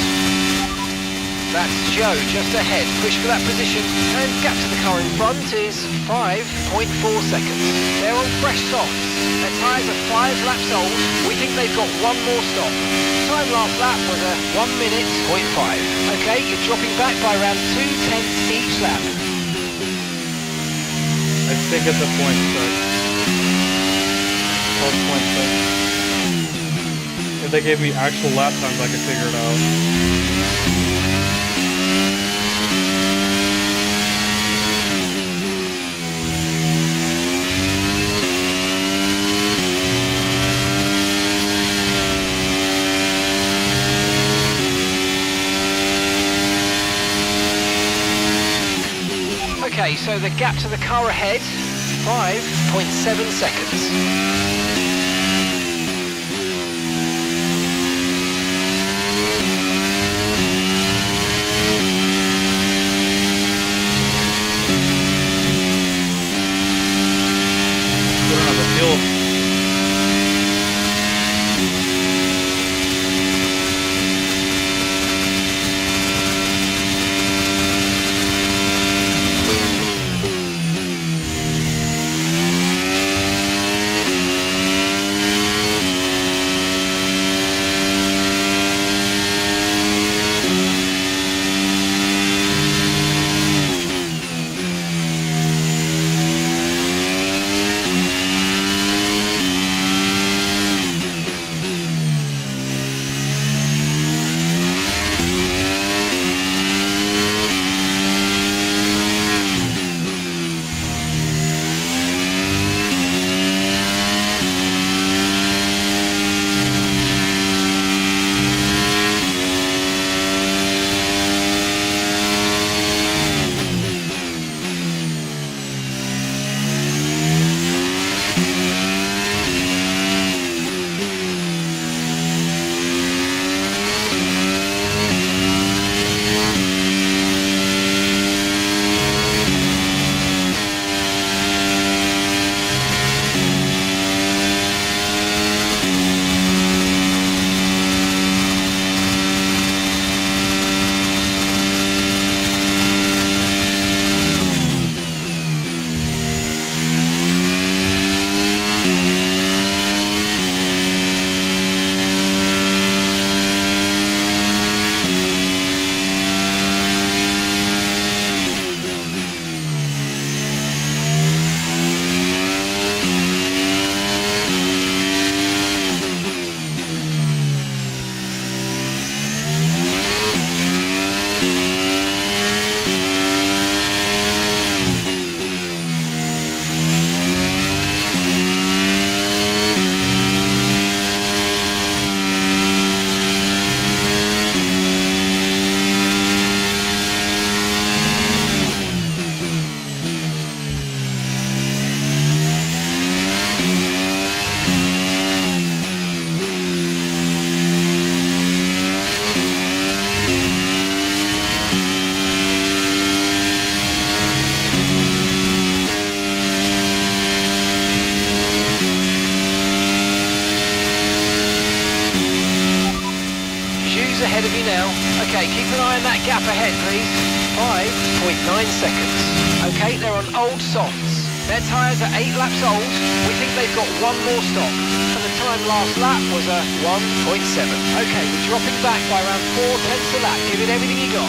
That's Joe just ahead. Push for that position, and gap to the car in front is 5.4 seconds. They're on fresh softs. Their tyres are 5 laps old. We think they've got one more stop. Time last lap was a 1 minute 0.5. Okay, you're dropping back by around 2/10 each lap. I think it's a point 6. 12.6. If they gave me actual lap times, I could figure it out. Okay, so the gap to the car ahead, 5.7 seconds. Okay, keep an eye on that gap ahead, please. 5.9 seconds. Okay, they're on old softs. Their tyres are 8 laps old. We think they've got one more stop. And the time last lap was a 1.7. Okay, we're dropping back by around 4/10 a lap. Give it everything you got.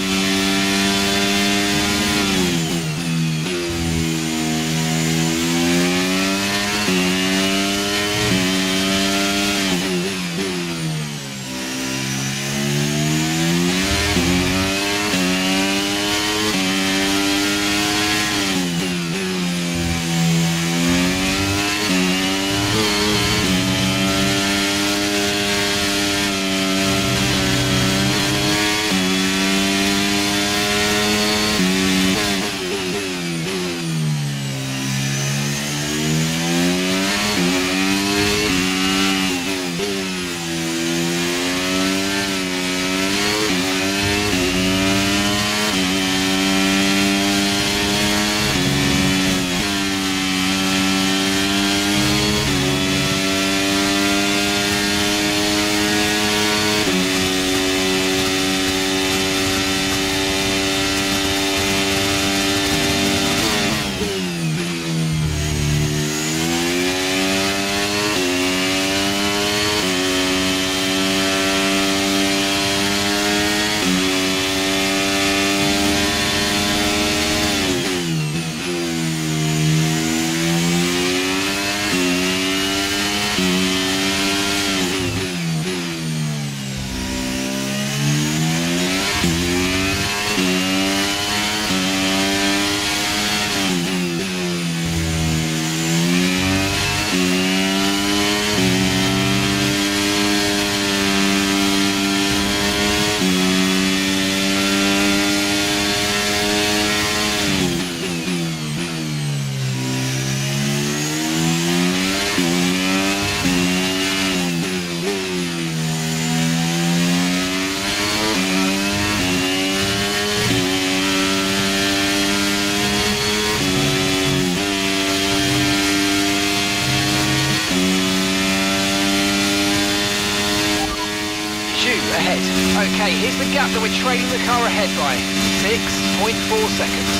Ahead. Okay, here's the gap that we're trailing the car ahead by. 6.4 seconds.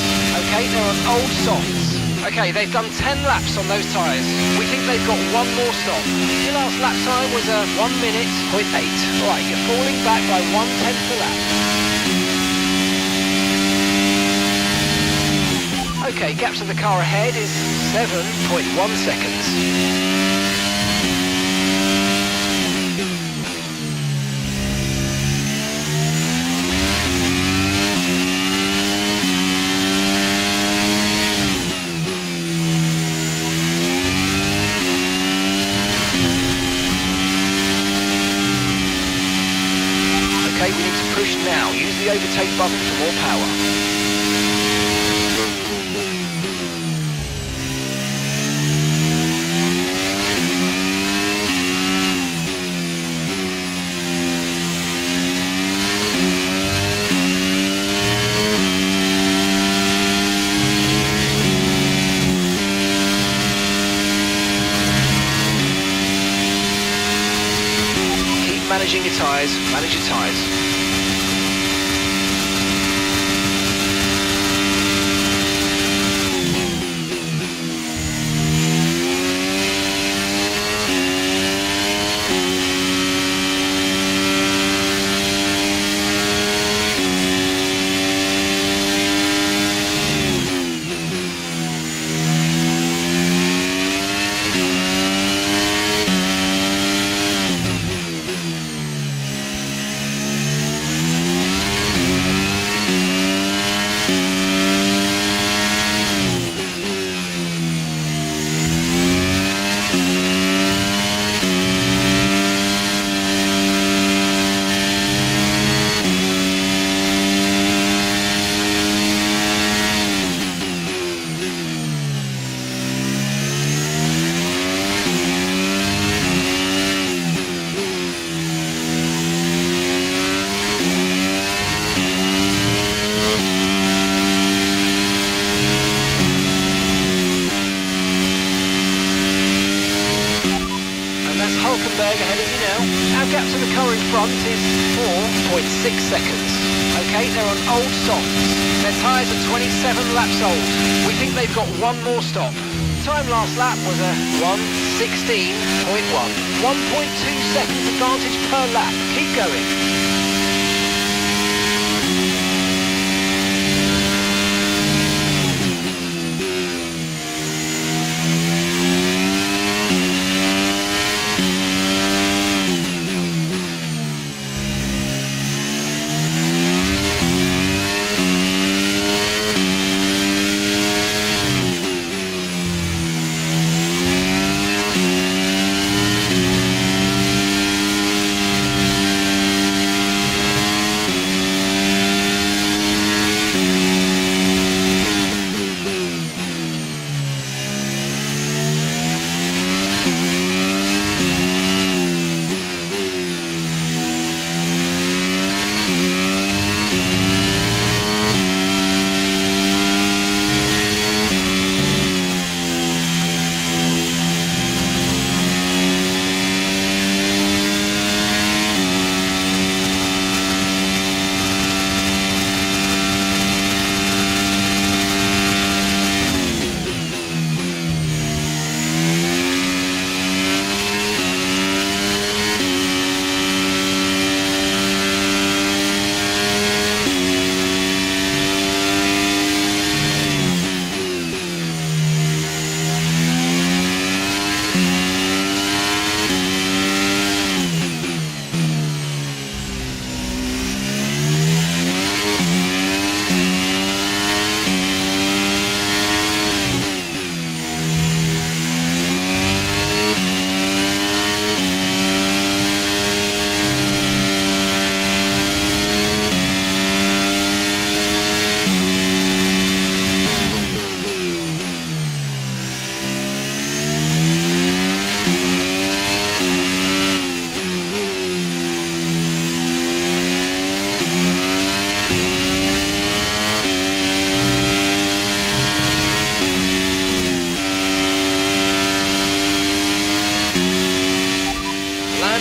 Okay, they're on old softs. Okay, they've done 10 laps on those tyres. We think they've got one more stop. Your last lap time was a 1 minute, 0.8. Right, you're falling back by 1/10 a lap. Okay, gap to the car ahead is 7.1 seconds. Okay, we need to push now. Use the overtake button for more power. Managing your tyres, manage your tyres. gap to the car in front is 4.6 seconds. Okay, they're on old softs. Their tyres are 27 laps old. We think they've got one more stop. Time last lap was a 1:16.1. 1.2 seconds advantage per lap. Keep going.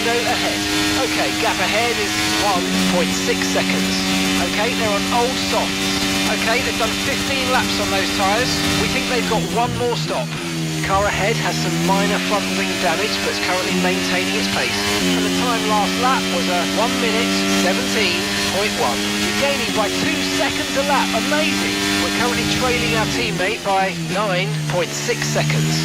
Ahead. Okay, gap ahead is 1.6 seconds. Okay, they're on old softs. Okay, they've done 15 laps on those tyres. We think they've got one more stop. Car ahead has some minor front wing damage, but it's currently maintaining its pace. And the time last lap was a 1:17.1. You're gaining by 2 seconds a lap. Amazing. We're currently trailing our teammate by 9.6 seconds.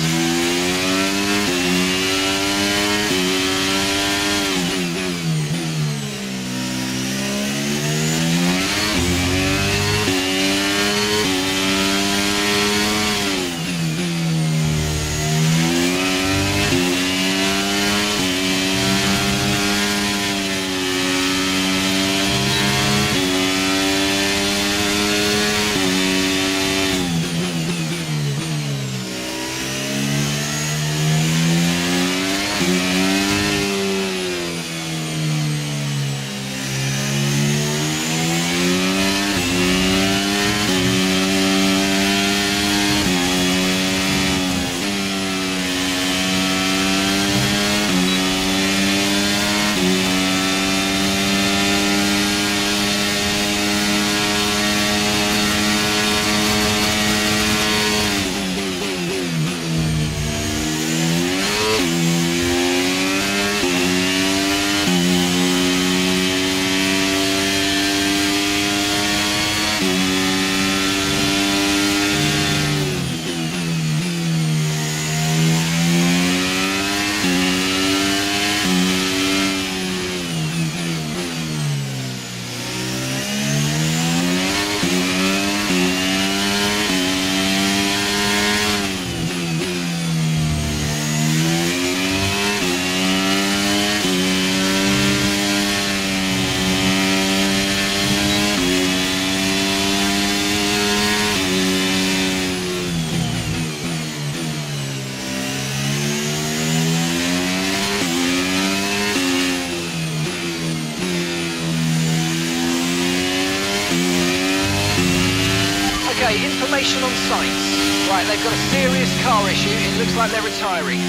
Okay, information on site. Right, they've got a serious car issue. It looks like they're retiring.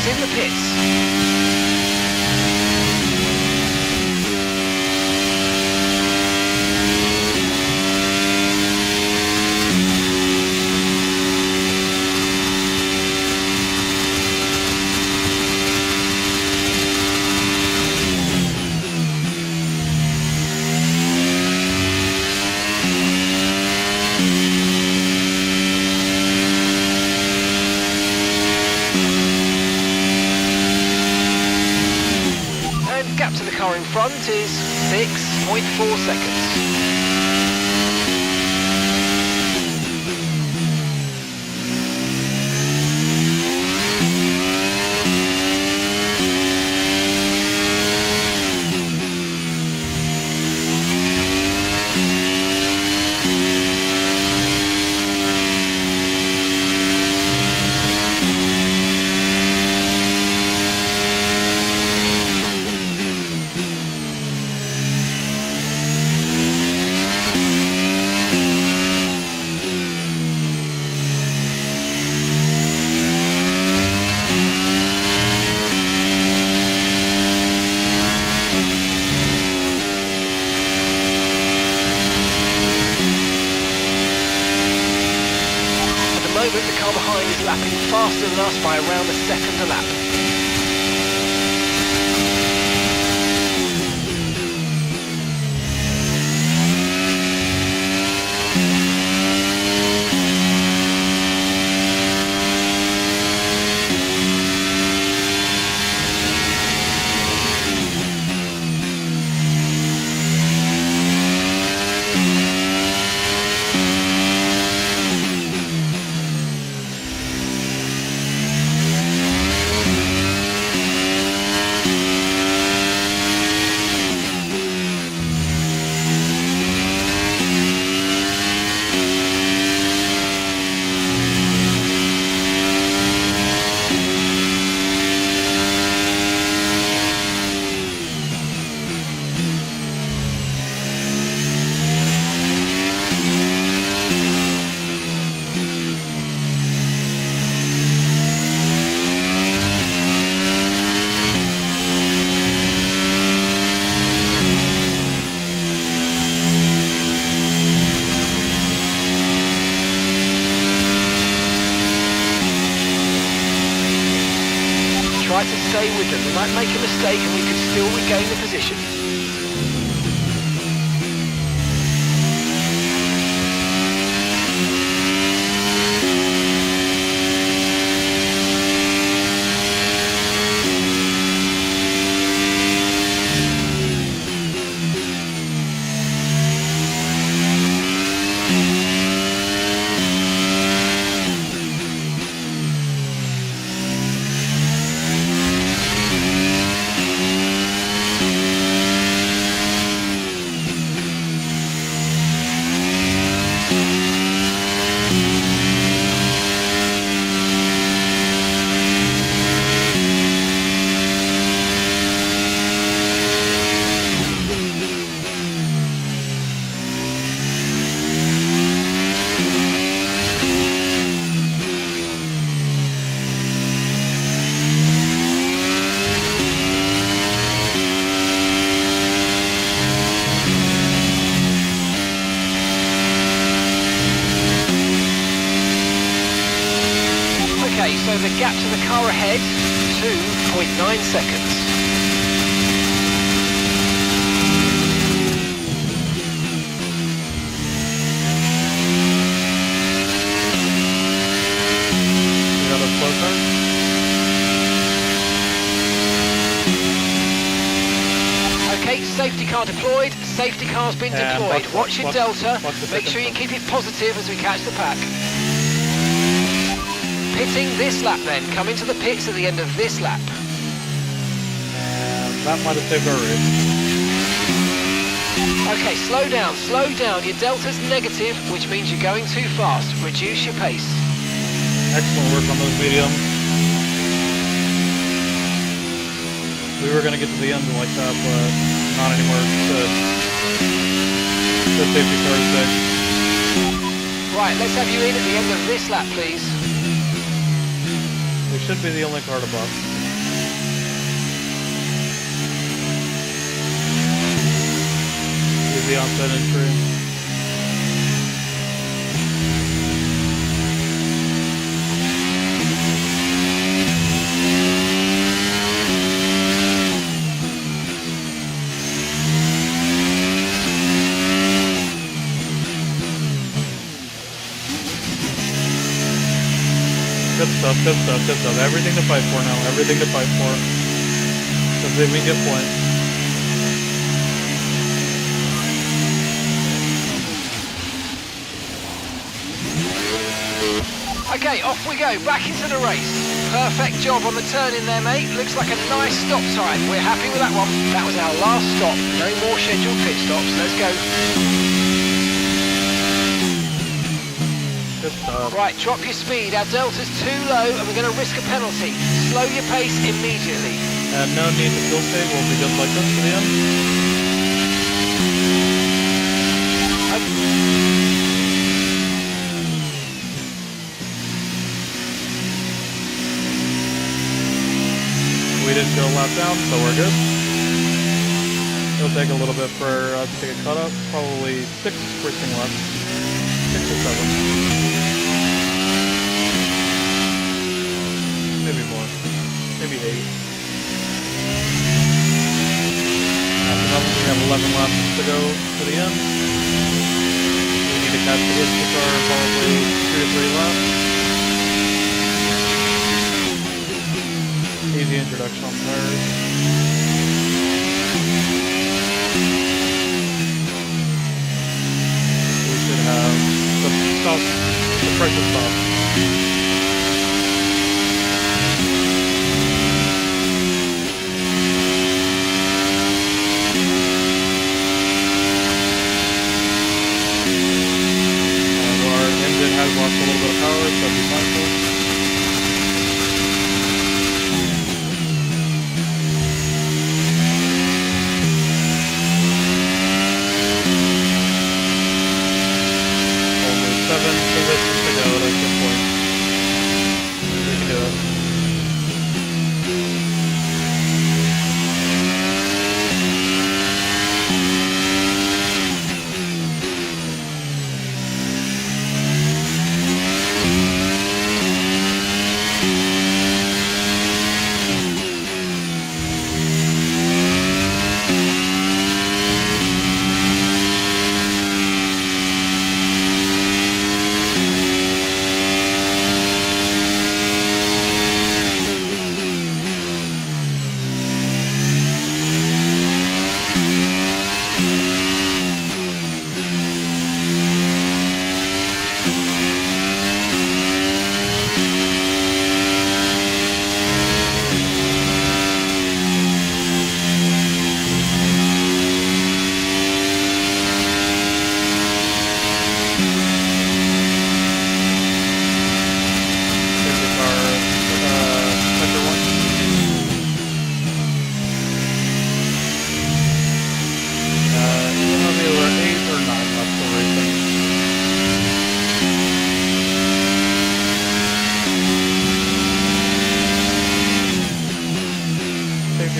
He's in the pits. Gap to the car in front is 6.4 seconds. The car behind is lapping faster than us by around a second a lap. Try to stay with them. They might make a mistake and we could still regain the position. Okay, so the gap to the car ahead, 2.9 seconds. Another slow car? Okay, safety car deployed, safety car's been And deployed. Watch your delta, watch the make second sure you one. keep it positive as we catch the pack. Pitting this lap then, coming to the pits at the end of this lap. And that might have saved our race. Okay, slow down, your delta's negative, which means you're going too fast. Reduce your pace. Excellent work on those mediums. We were going to get to the end like that, but not anymore. The safety car is safe. Right, let's have you in at the end of this lap, please. We should be the only car to buff. Easy onside entry. Good stuff, good stuff, good stuff. Everything to fight for now, everything to fight for. Let's see if we can get points. Okay, off we go, back into the race. Perfect job on the turn in there, mate. Looks like a nice stop time. We're happy with that one. That was our last stop. No more scheduled pit stops. Let's go. Good stuff. Right, drop your speed. Our delta's too low and we're going to risk a penalty. Slow your pace immediately. And no need to fuel save. We'll be just like this to the end. We didn't go a lap down, so we're good. It'll take a little bit for us to get caught up. Probably 6 racing laps. 6 or 7. Maybe more. Maybe 8. At the moment, we have 11 laps to go to the end. We need to catch the Wisco car in probably 2 to 3 laps. Easy introduction on tires. We should have the pressure stop. Has lost a little bit of power, so be mindful. Only 7 positions to go, that's a good point. We can do it.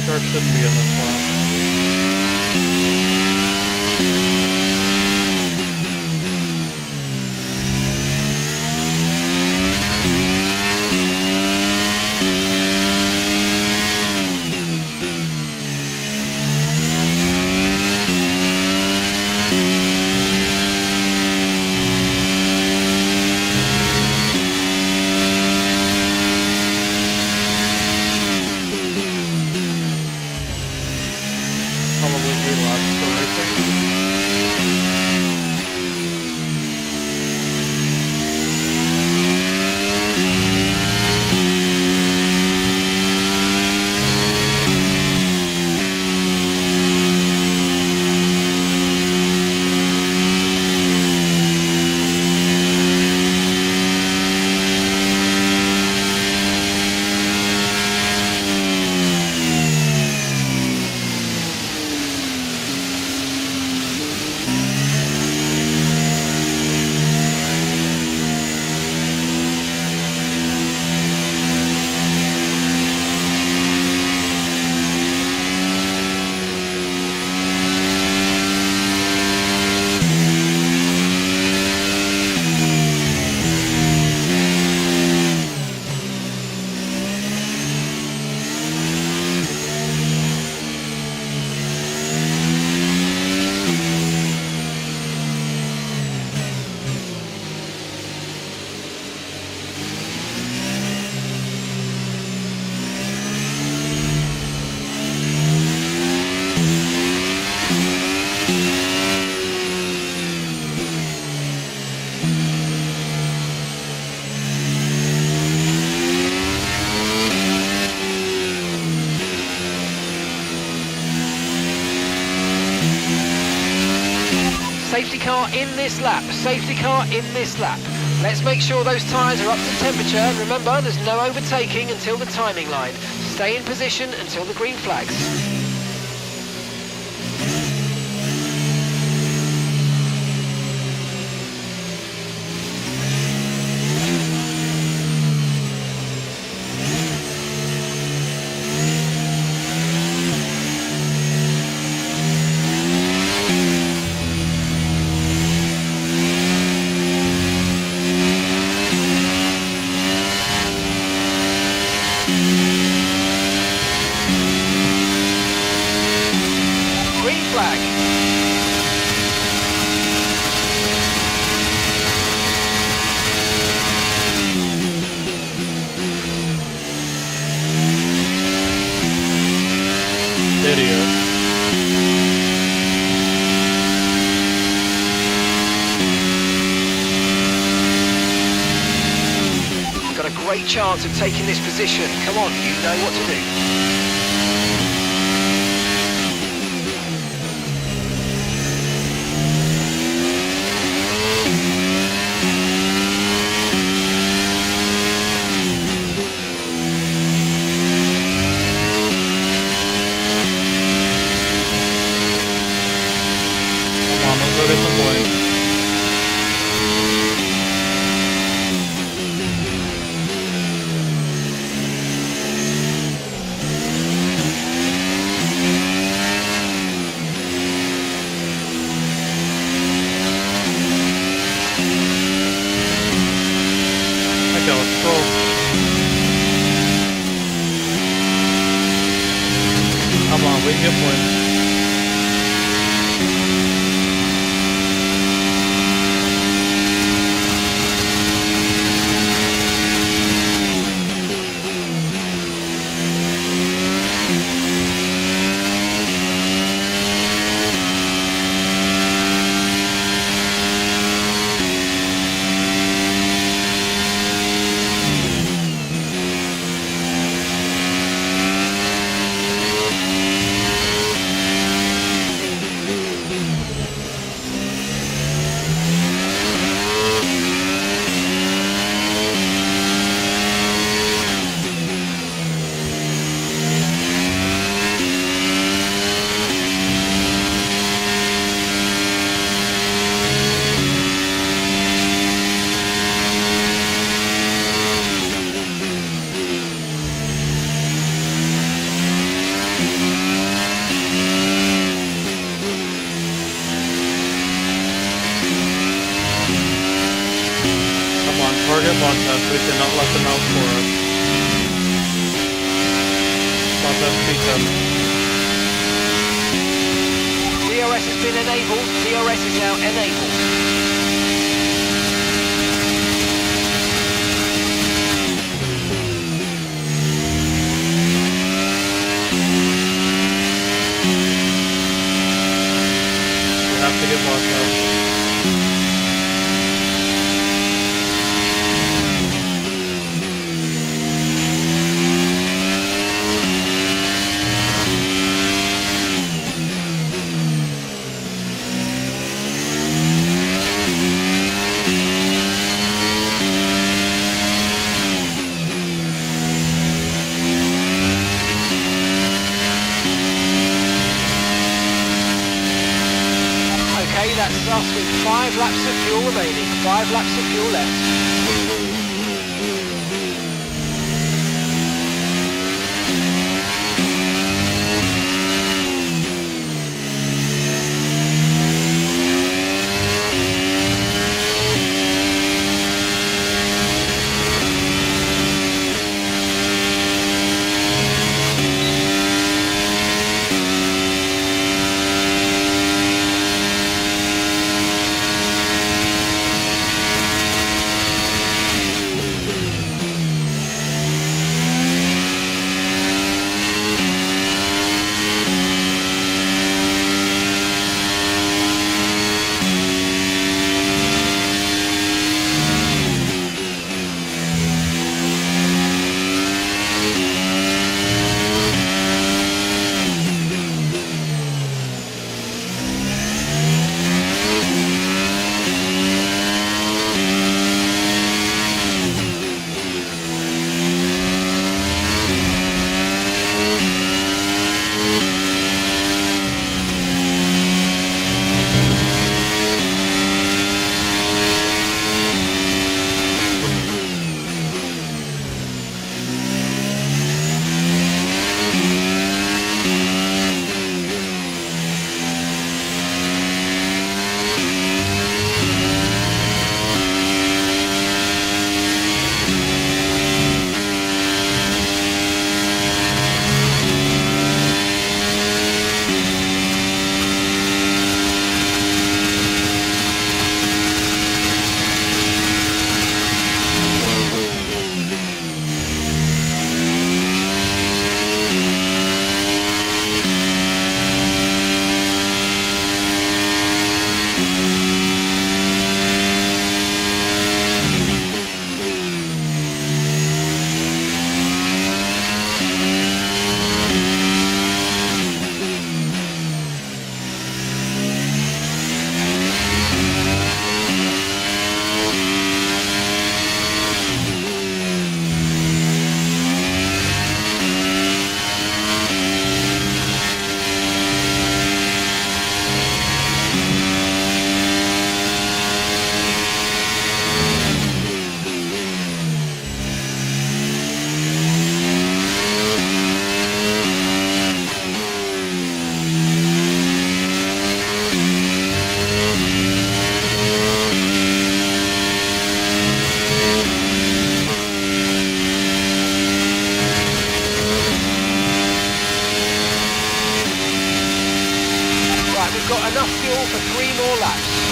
Car shouldn't be in this lap. Safety car in this lap. Safety car in this lap. Let's make sure those tyres are up to temperature. And remember, there's no overtaking until the timing line. Stay in position until the green flags. Got a great chance of taking this position. Come on, you know what to do. Come on, we can get points. Target Bontas, we cannot let them out for us. Bontas beat them. DRS has been enabled. DRS is now enabled. We have to get Bontas. That's us with 5 laps of fuel remaining, 5 laps of fuel left. You've got enough fuel for 3 more laps.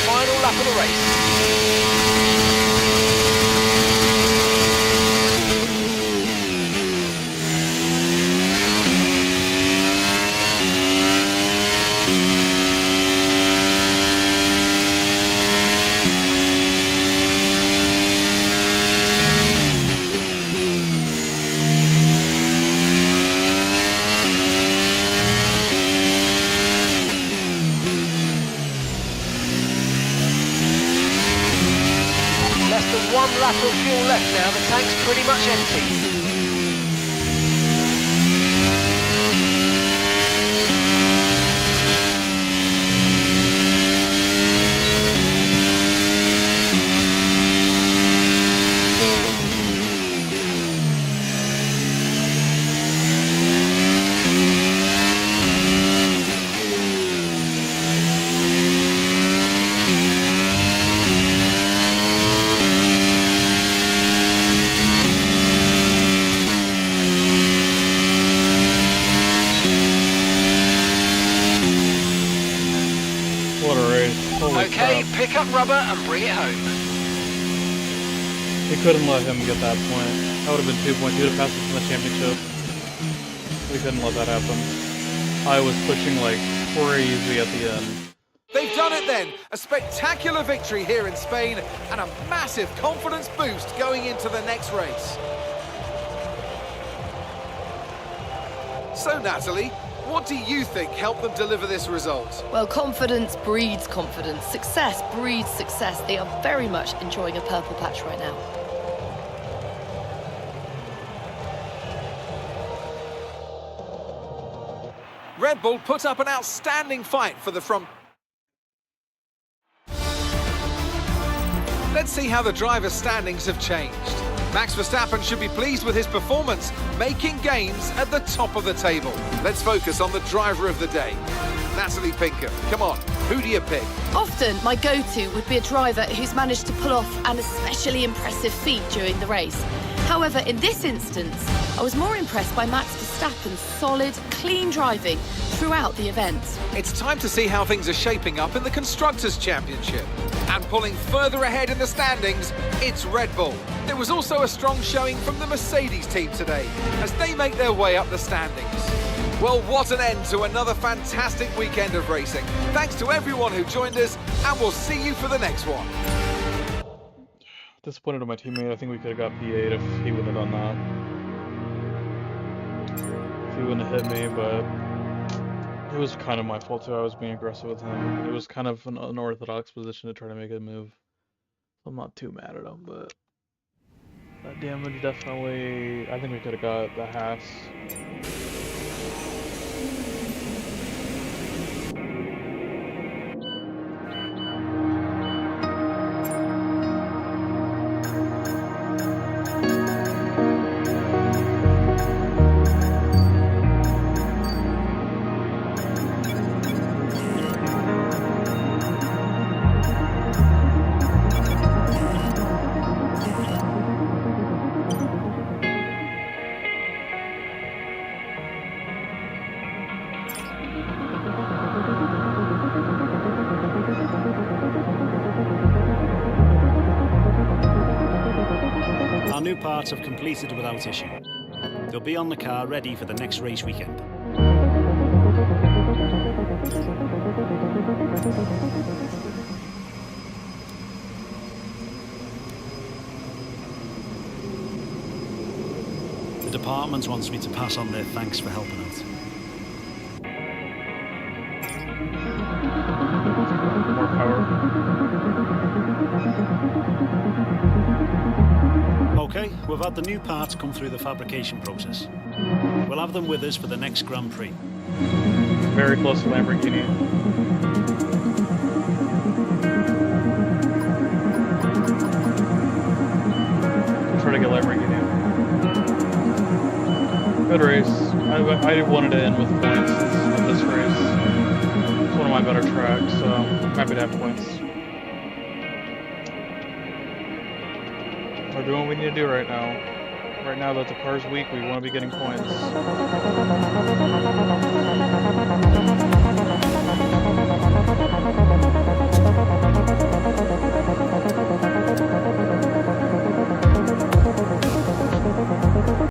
Final lap of the race. One lap of fuel left now, the tank's pretty much empty. What a race. Holy Okay, crap. pick up rubber and bring it home. We couldn't let him get that point. That would have been 2 points. He would have passed us in the championship. We couldn't let that happen. I was pushing like crazy at the end. They've done it then. A spectacular victory here in Spain and a massive confidence boost going into the next race. So, Natalie, what do you think helped them deliver this result? Well, confidence breeds confidence. Success breeds success. They are very much enjoying a purple patch right now. Red Bull put up an outstanding fight for the front. Let's see how the driver's standings have changed. Max Verstappen should be pleased with his performance, making gains at the top of the table. Let's focus on the driver of the day. Natalie Pinkham, come on, who do you pick? Often, my go-to would be a driver who's managed to pull off an especially impressive feat during the race. However, in this instance, I was more impressed by Max Verstappen's solid, clean driving throughout the event. It's time to see how things are shaping up in the Constructors' Championship. And pulling further ahead in the standings, it's Red Bull. There was also a strong showing from the Mercedes team today as they make their way up the standings. Well, what an end to another fantastic weekend of racing. Thanks to everyone who joined us, and we'll see you for the next one. Disappointed in my teammate. I think we could have got P8 if he wouldn't have done that. If he wouldn't have hit me, but it was kind of my fault too. I was being aggressive with him. It was kind of an unorthodox position to try to make a move. I'm not too mad at him, but that damage definitely... I think we could have got the Haas. Our new parts have completed without issue. They'll be on the car ready for the next race weekend. The department wants me to pass on their thanks for helping out. More power. Okay, we've had the new parts come through the fabrication process. We'll have them with us for the next Grand Prix. Very close to Lamborghini. We'll try to get Lamborghini. Good race. I wanted to end with points in this race. It's one of my better tracks, so I'm happy to have points. We're doing what we need to do right now. Right now that the car's weak, we want to be getting points.